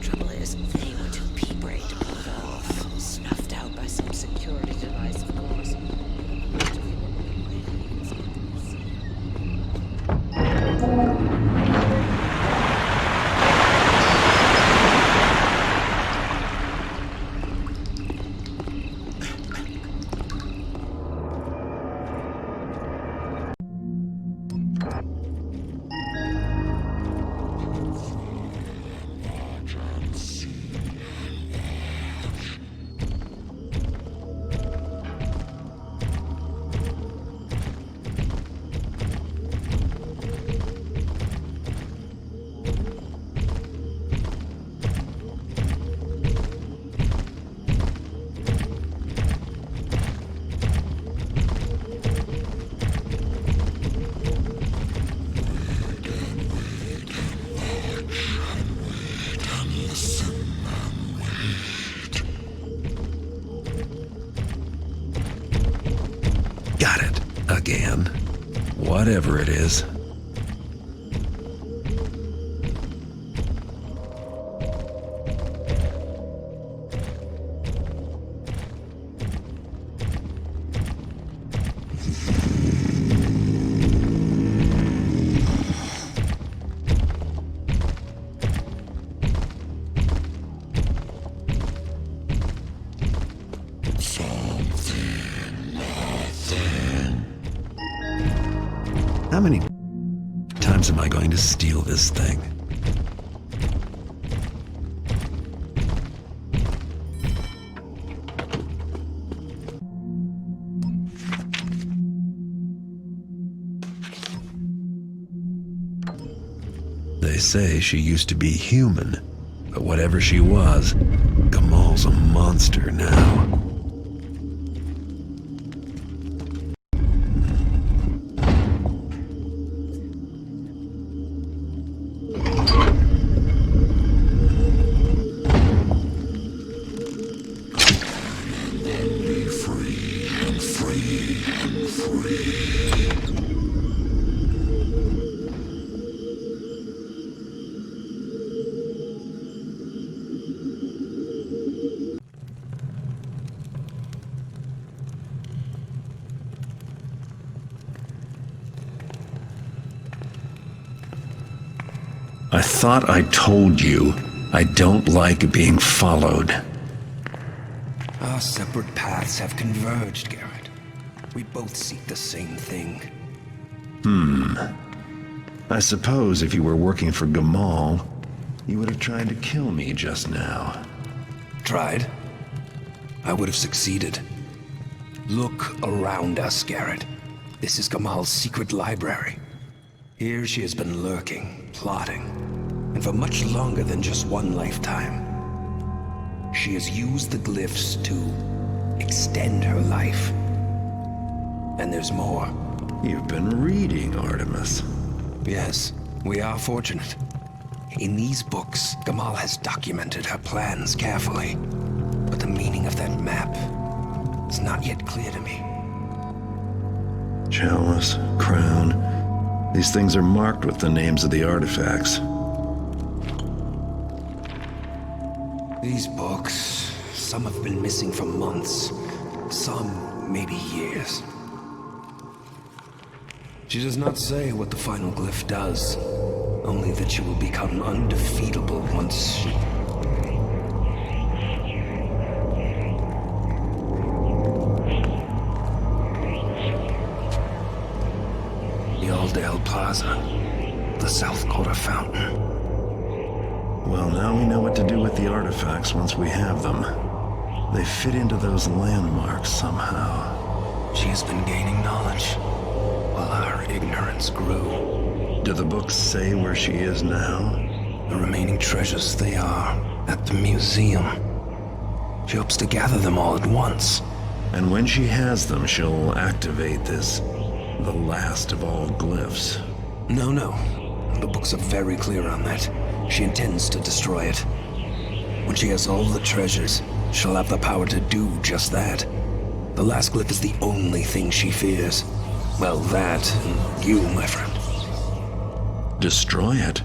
Trouble is, they were too pea-brain to pull it off. Snuffed out by some security device, of course. Got it. Again. Whatever it is. How many times am I going to steal this thing? They say she used to be human, but whatever she was, Gamal's a monster now. I thought I told you I don't like being followed. Our separate paths have converged, Garrett. We both seek the same thing. I suppose if you were working for Gamal, you would have tried to kill me just now. Tried? I would have succeeded. Look around us, Garrett. This is Gamal's secret library. Here she has been lurking, plotting, and for much longer than just one lifetime. She has used the glyphs to extend her life. And there's more. You've been reading, Artemis. Yes, we are fortunate. In these books, Gamal has documented her plans carefully. But the meaning of that map is not yet clear to me. Chalice, crown. These things are marked with the names of the artifacts. These books, some have been missing for months, some maybe years. She does not say what the final glyph does, only that she will become undefeatable once she... The Aldale Plaza, the South Quarter Fountain. Well, now we know what to do with the artifacts once we have them. They fit into those landmarks somehow. She has been gaining knowledge, while our ignorance grew. Do the books say where she is now? The remaining treasures, they are at the museum. She hopes to gather them all at once. And when she has them, she'll activate this, the last of all glyphs. No. The books are very clear on that. She intends to destroy it. When she has all the treasures, she'll have the power to do just that. The last glyph is the only thing she fears. Well, that and you, my friend. Destroy it?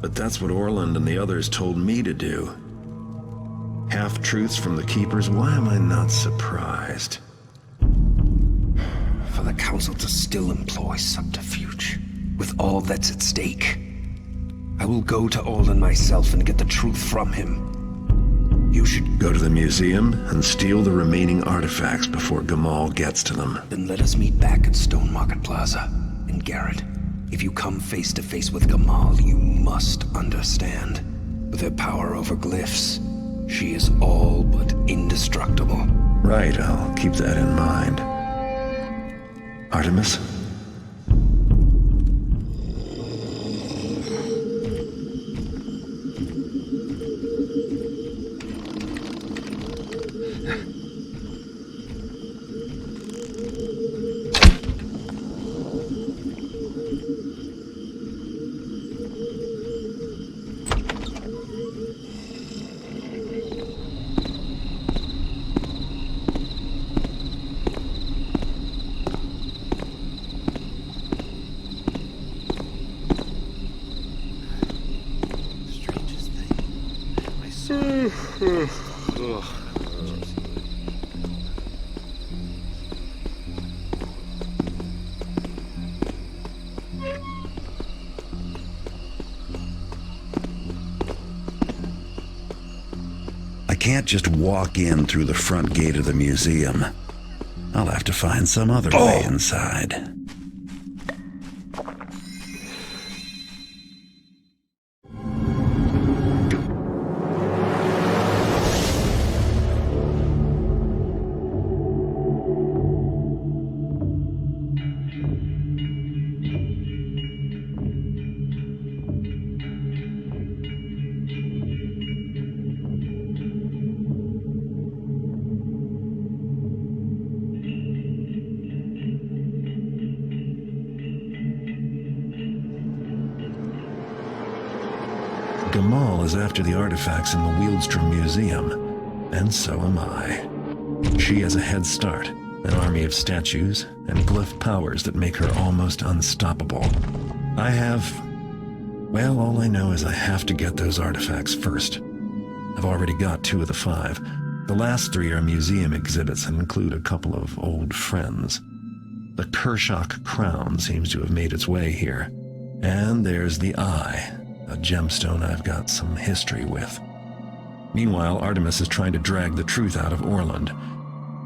But that's what Orland and the others told me to do. Half-truths from the Keepers, why am I not surprised? For the Council to still employ subterfuge, with all that's at stake. I will go to Orland myself and get the truth from him. You should go to the museum and steal the remaining artifacts before Gamal gets to them. Then let us meet back at Stone Market Plaza. And Garrett, if you come face to face with Gamal, you must understand. With her power over glyphs, she is all but indestructible. Right, I'll keep that in mind. Artemis? I can't just walk in through the front gate of the museum. I'll have to find some other way inside. Isabel is after the artifacts in the Wieldstrom Museum, and so am I. She has a head start, an army of statues, and glyph powers that make her almost unstoppable. I have... well, all I know is I have to get those artifacts first. I've already got 2 of the 5. The last 3 are museum exhibits and include a couple of old friends. The Kershak crown seems to have made its way here. And there's the Eye, a gemstone I've got some history with. Meanwhile, Artemis is trying to drag the truth out of Orland.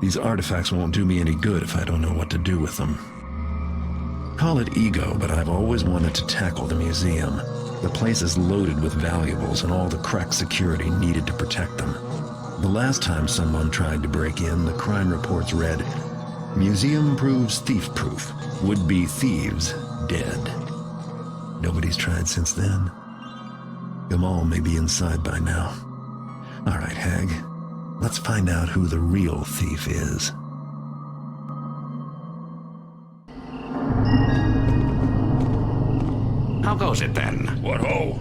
These artifacts won't do me any good if I don't know what to do with them. Call it ego, but I've always wanted to tackle the museum. The place is loaded with valuables and all the crack security needed to protect them. The last time someone tried to break in, the crime reports read, "Museum proves thief-proof. Would-be thieves dead." Nobody's tried since then. Gamal may be inside by now. All right, Hag. Let's find out who the real thief is. How goes it then? What ho?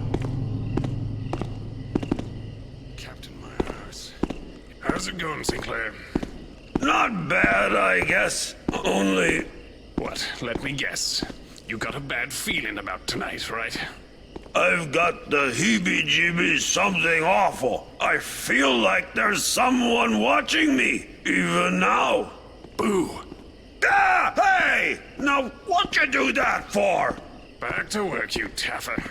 Captain Myers. How's it going, Sinclair? Not bad, I guess. Only... What? Let me guess. You got a bad feeling about tonight, right? I've got the heebie-jeebies, something awful. I feel like there's someone watching me, even now. Boo! Ah! Hey! Now, what'd you do that for? Back to work, you taffer.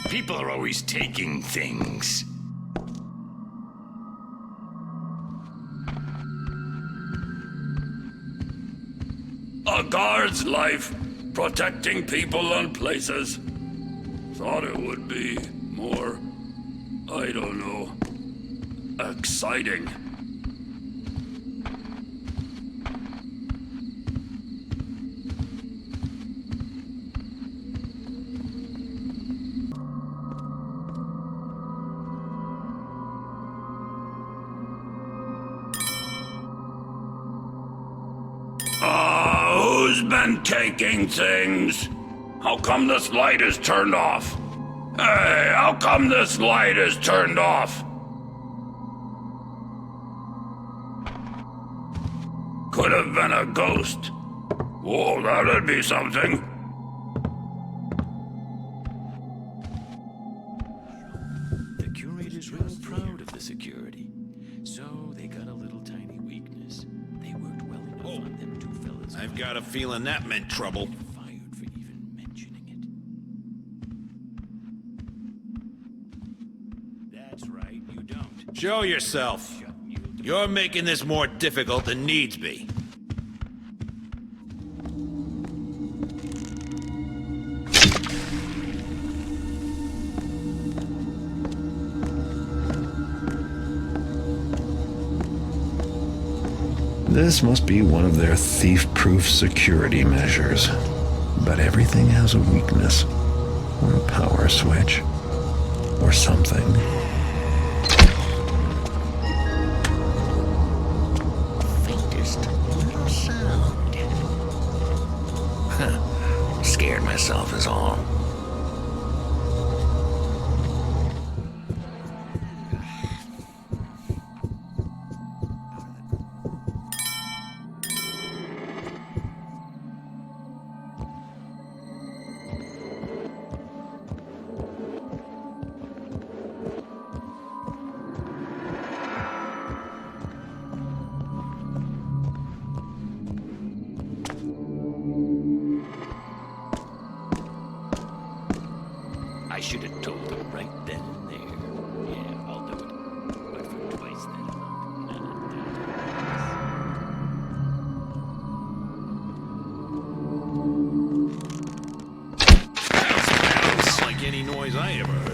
People are always taking things. A guard's life, protecting people and places. Thought it would be more, I don't know, exciting. Who's been taking things? How come this light is turned off? Hey, how come this light is turned off? Could have been a ghost. Whoa, that'd be something. The curator's real proud of the security, so they got a little tiny weakness. They worked well enough on them two fellas. I've got a feeling that meant trouble. Fired for even mentioning it. That's right, you don't. Show yourself. You're making this more difficult than needs be. This must be one of their thief-proof security measures. But everything has a weakness, or a power switch, or something. Faintest little sound. Scared myself is all. should have told him right then and there. Yeah, I'll do it. But for twice that amount. Not like any noise I ever heard.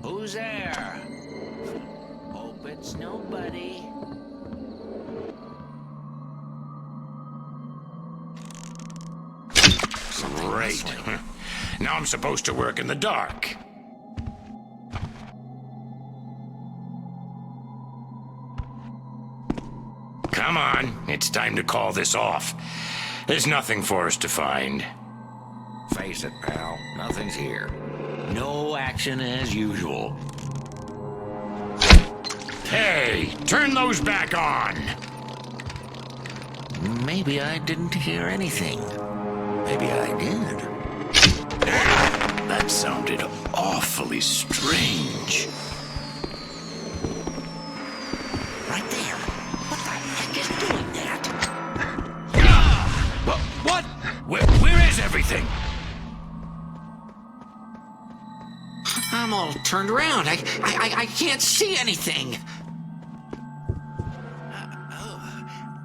Who's there? Hope it's nobody. Great. Now I'm supposed to work in the dark. Come on, it's time to call this off. There's nothing for us to find. Face it, pal. Nothing's here. No action as usual. Hey, turn those back on! Maybe I didn't hear anything. Maybe I did. That sounded awfully strange. Right there. What the heck is doing that? What? Where is everything? I'm all turned around. I can't see anything.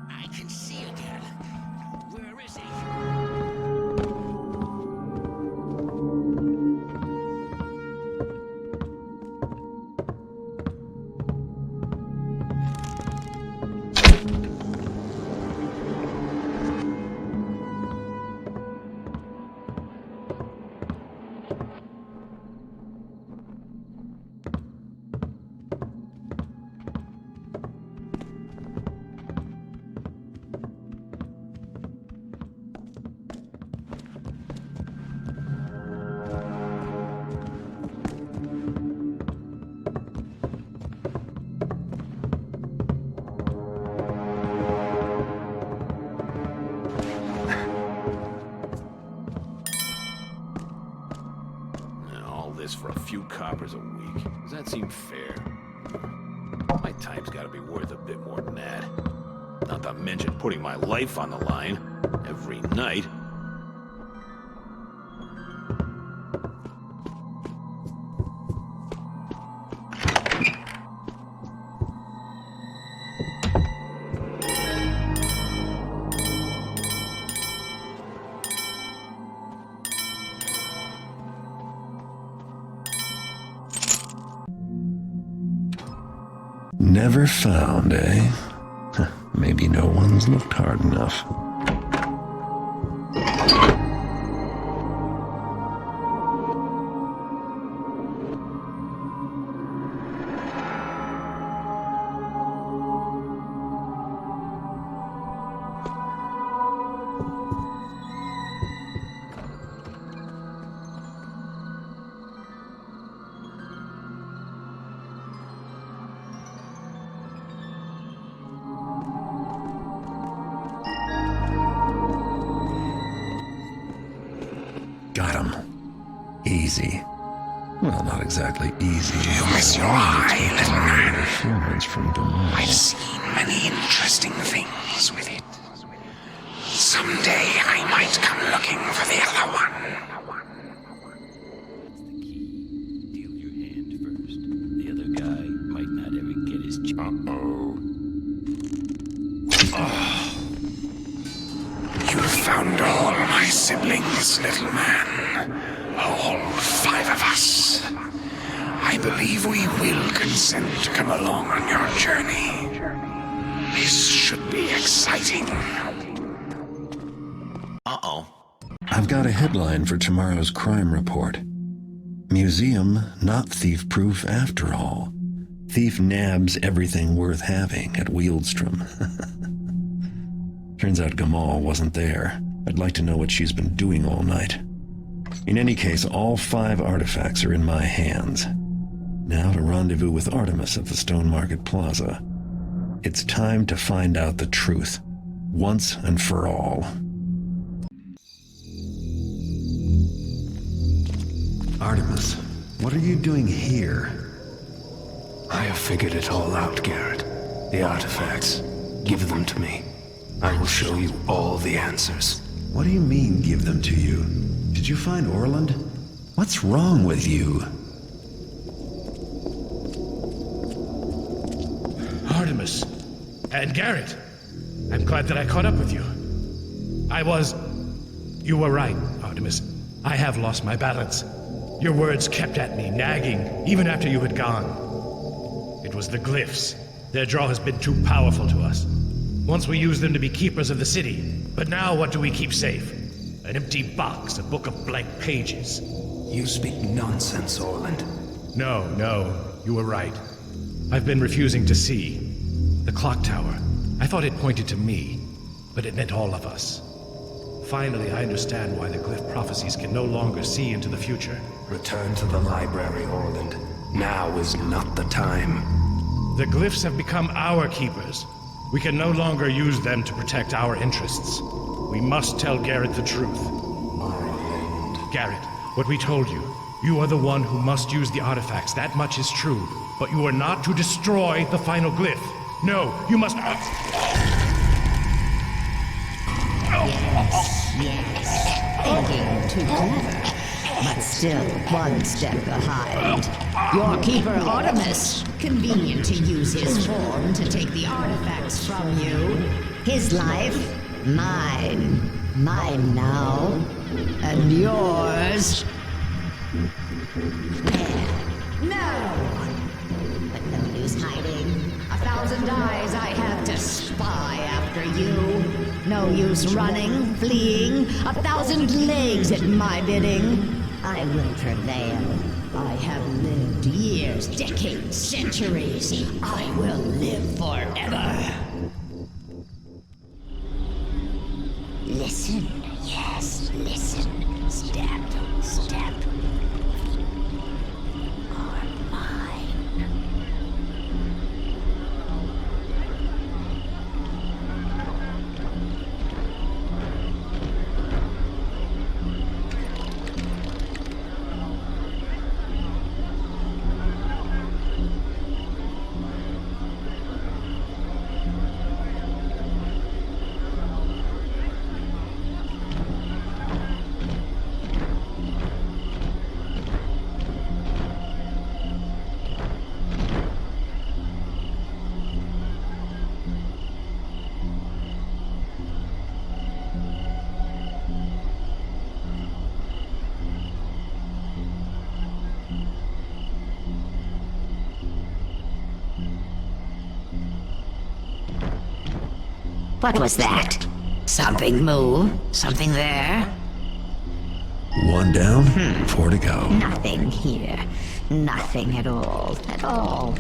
I can see again. Where is he? This for a few coppers a week. Does that seem fair? My time's gotta be worth a bit more than that. Not to mention putting my life on the line every night. Never found, eh? Maybe no one's looked hard enough. Got him. Easy. Well, not exactly easy. You miss your eye, little man. Interference from Gamal. I've seen many interesting things with it. Someday I might come looking for the other one. Deal your hand first. The other guy might not ever get his You found all my siblings, little man. All 5 of us. I believe we will consent to come along on your journey. This should be exciting. Uh-oh. I've got a headline for tomorrow's crime report. Museum not thief-proof after all. Thief nabs everything worth having at Wieldstrom. Turns out Gamal wasn't there. I'd like to know what she's been doing all night. In any case, all 5 artifacts are in my hands. Now to rendezvous with Artemis at the Stone Market Plaza. It's time to find out the truth, once and for all. Artemis, What are you doing here? I have figured it all out, Garrett. The artifacts. Give them to me. I will show you all the answers. What do you mean, give them to you? Did you find Orland? What's wrong with you? Artemis and Garrett, I'm glad that I caught up with you. You were right, Artemis. I have lost my balance. Your words kept at me, nagging, even after you had gone. It was the glyphs. Their draw has been too powerful to us. Once we used them to be keepers of the city, but now what do we keep safe? An empty box, a book of blank pages. You speak nonsense, Orland. No, you were right. I've been refusing to see. The clock tower. I thought it pointed to me, but it meant all of us. Finally, I understand why the glyph prophecies can no longer see into the future. Return to the library, Orland. Now is not the time. The glyphs have become our keepers. We can no longer use them to protect our interests. We must tell Garrett the truth. Garrett, what we told you. You are the one who must use the artifacts. That much is true. But you are not to destroy the final glyph. No, you must... Yes. Thinking too clever, but still one step behind. Your keeper Artemis, convenient to use his form to take the artifacts from you. His life, mine. Mine now. And yours. There. No! But no use hiding. 1,000 eyes I have to spy after you. No use running, fleeing. 1,000 legs at my bidding. I will prevail. I have lived years, decades, centuries. I will live forever. Listen, yes, listen. Step, step. Are mine. What was that? Something move? Something there? One down, 4 to go. Nothing here. Nothing at all. At all.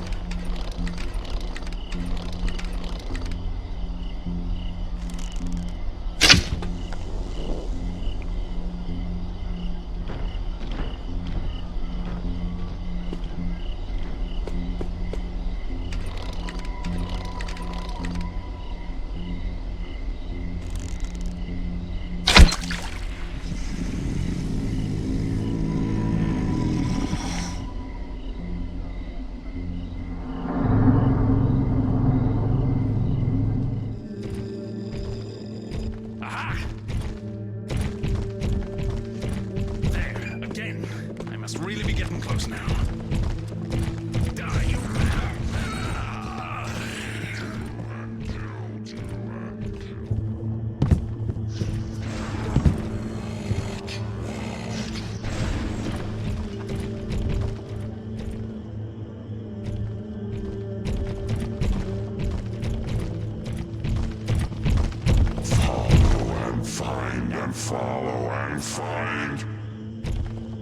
Follow and find.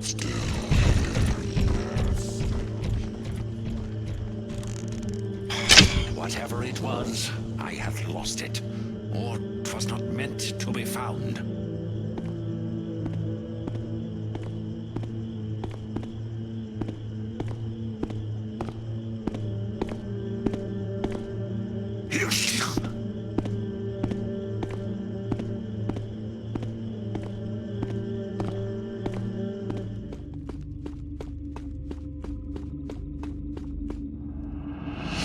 Still Whatever it was, I have lost it. Or 'twas not meant to be found.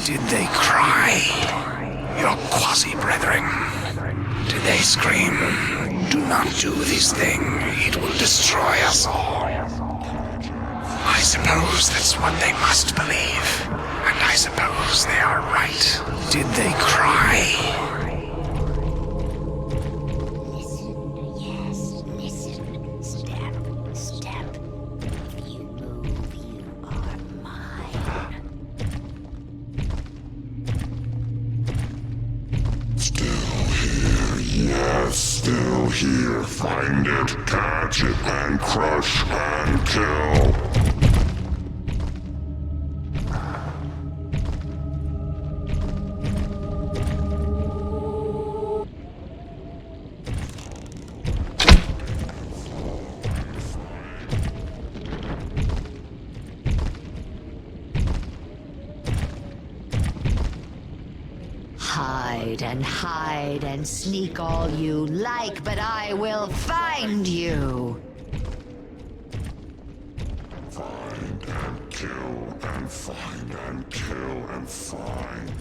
Did they cry? Your quasi-brethren? Did they scream, "Do not do this thing, it will destroy us all"? I suppose that's what they must believe, and I suppose they are right. Did they cry? Still here, find it, catch it, and crush and kill. Hide and sneak all you like, but I will find you! Find and kill and find and kill and find.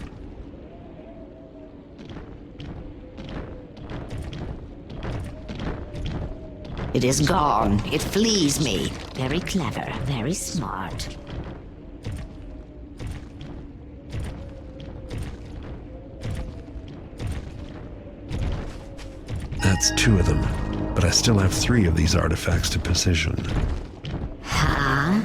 It is gone. It flees me. Very clever, very smart. That's 2 of them, but I still have 3 of these artifacts to position. Huh?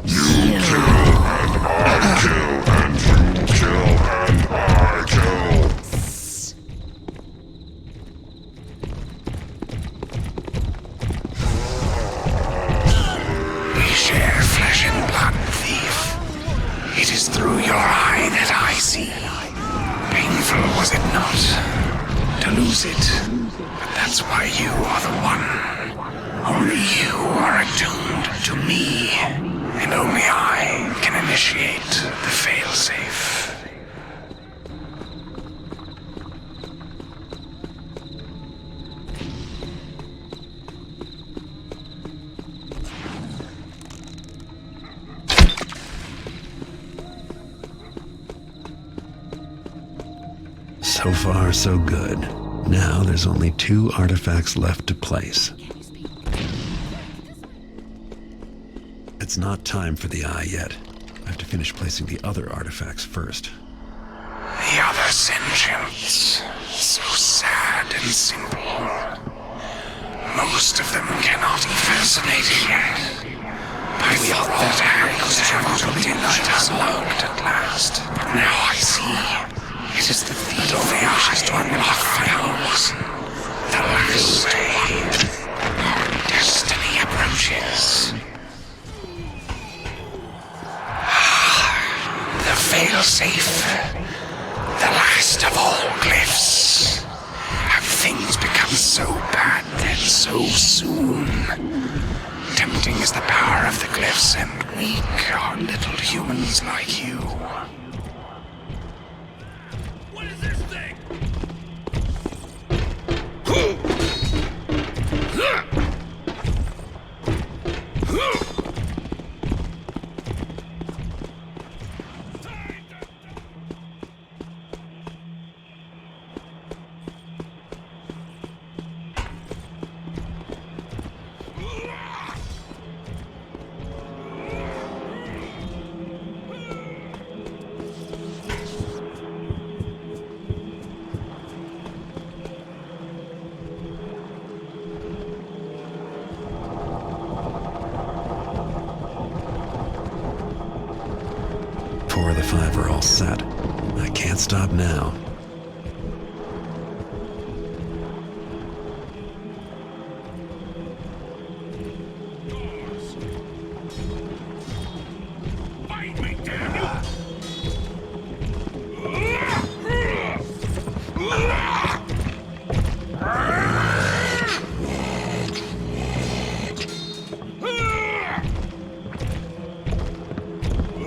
You kill and I kill and you kill and I kill. We share flesh and blood, thief. It is through your eye that I see. Painful, was it not? To lose it. But that's why you are the one. Only you are attuned to me. And only I can initiate the failsafe. So far, so good. Now there's only 2 artifacts left to place. It's not time for the eye yet. I have to finish placing the other artifacts first. The other sentience, so sad and simple. Most of them cannot be fascinating yet. I thought that I could have totally night unlocked at last. But now I see. It is the thief that only wishes to unlock my hours. The last way. Destiny approaches. The failsafe. The last of all glyphs. Have things become so bad then so soon? Tempting is the power of the glyphs, and weak are little humans like you. The 5 are all set. I can't stop now.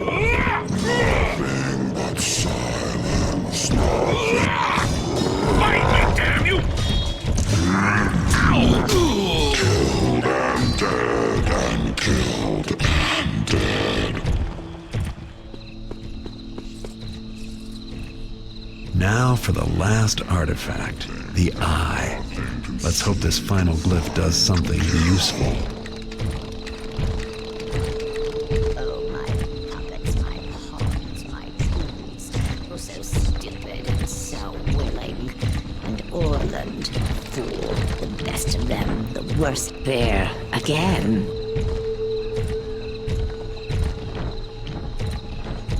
Nothing but silence. No. for the last artifact, the eye. Let's hope this final glyph does something useful. Oh, my puppets, my pawns, my tools. Oh, so stupid and so willing. And Orland, fool, the best of them, the worst bear, again.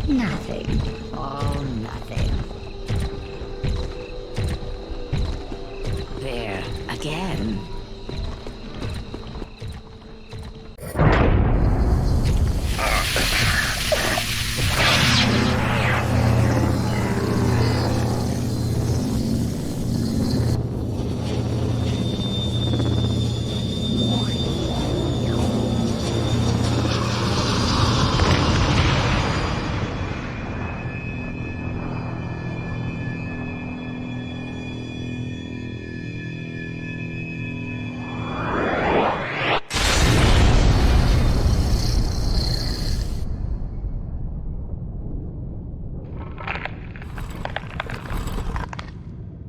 Nothing. Oh, nothing. There, again.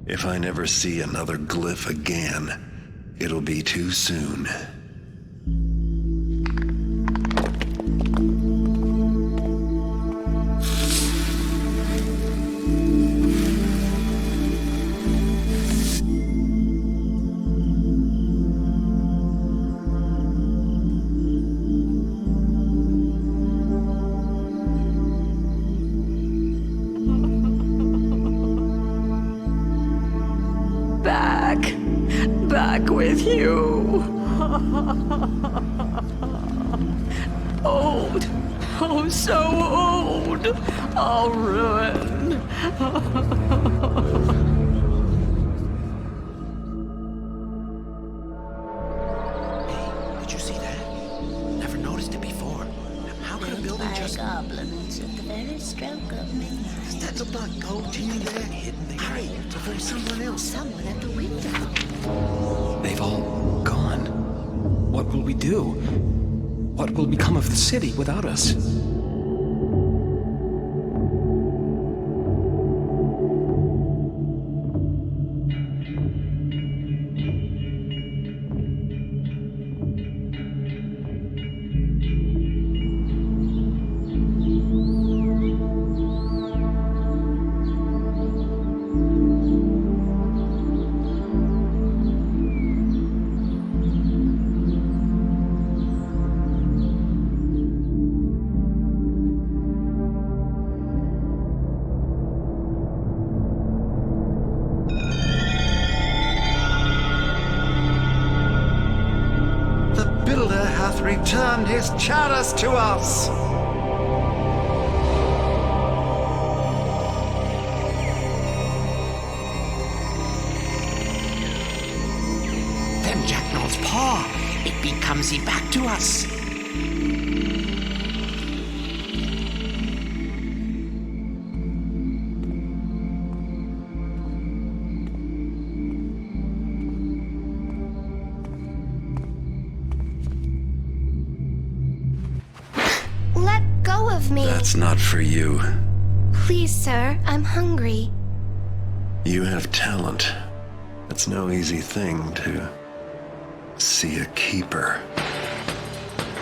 If I never see another glyph again, it'll be too soon. Back with you. Old. Oh, so old. All ruined. Did you see that? Never noticed it before. How could a building just... goblins at the very stroke of midnight. Does that look like gold genie there? Hidden there? Hurry, before someone else... Someone at the window. They've all gone. What will we do? What will become of the city without us? Returned his chalice to us! Them Jacknall's paw, it becomes he back to us. That's not for you. Please, sir, I'm hungry. You have talent. It's no easy thing to see a keeper,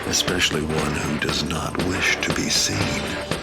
especially one who does not wish to be seen.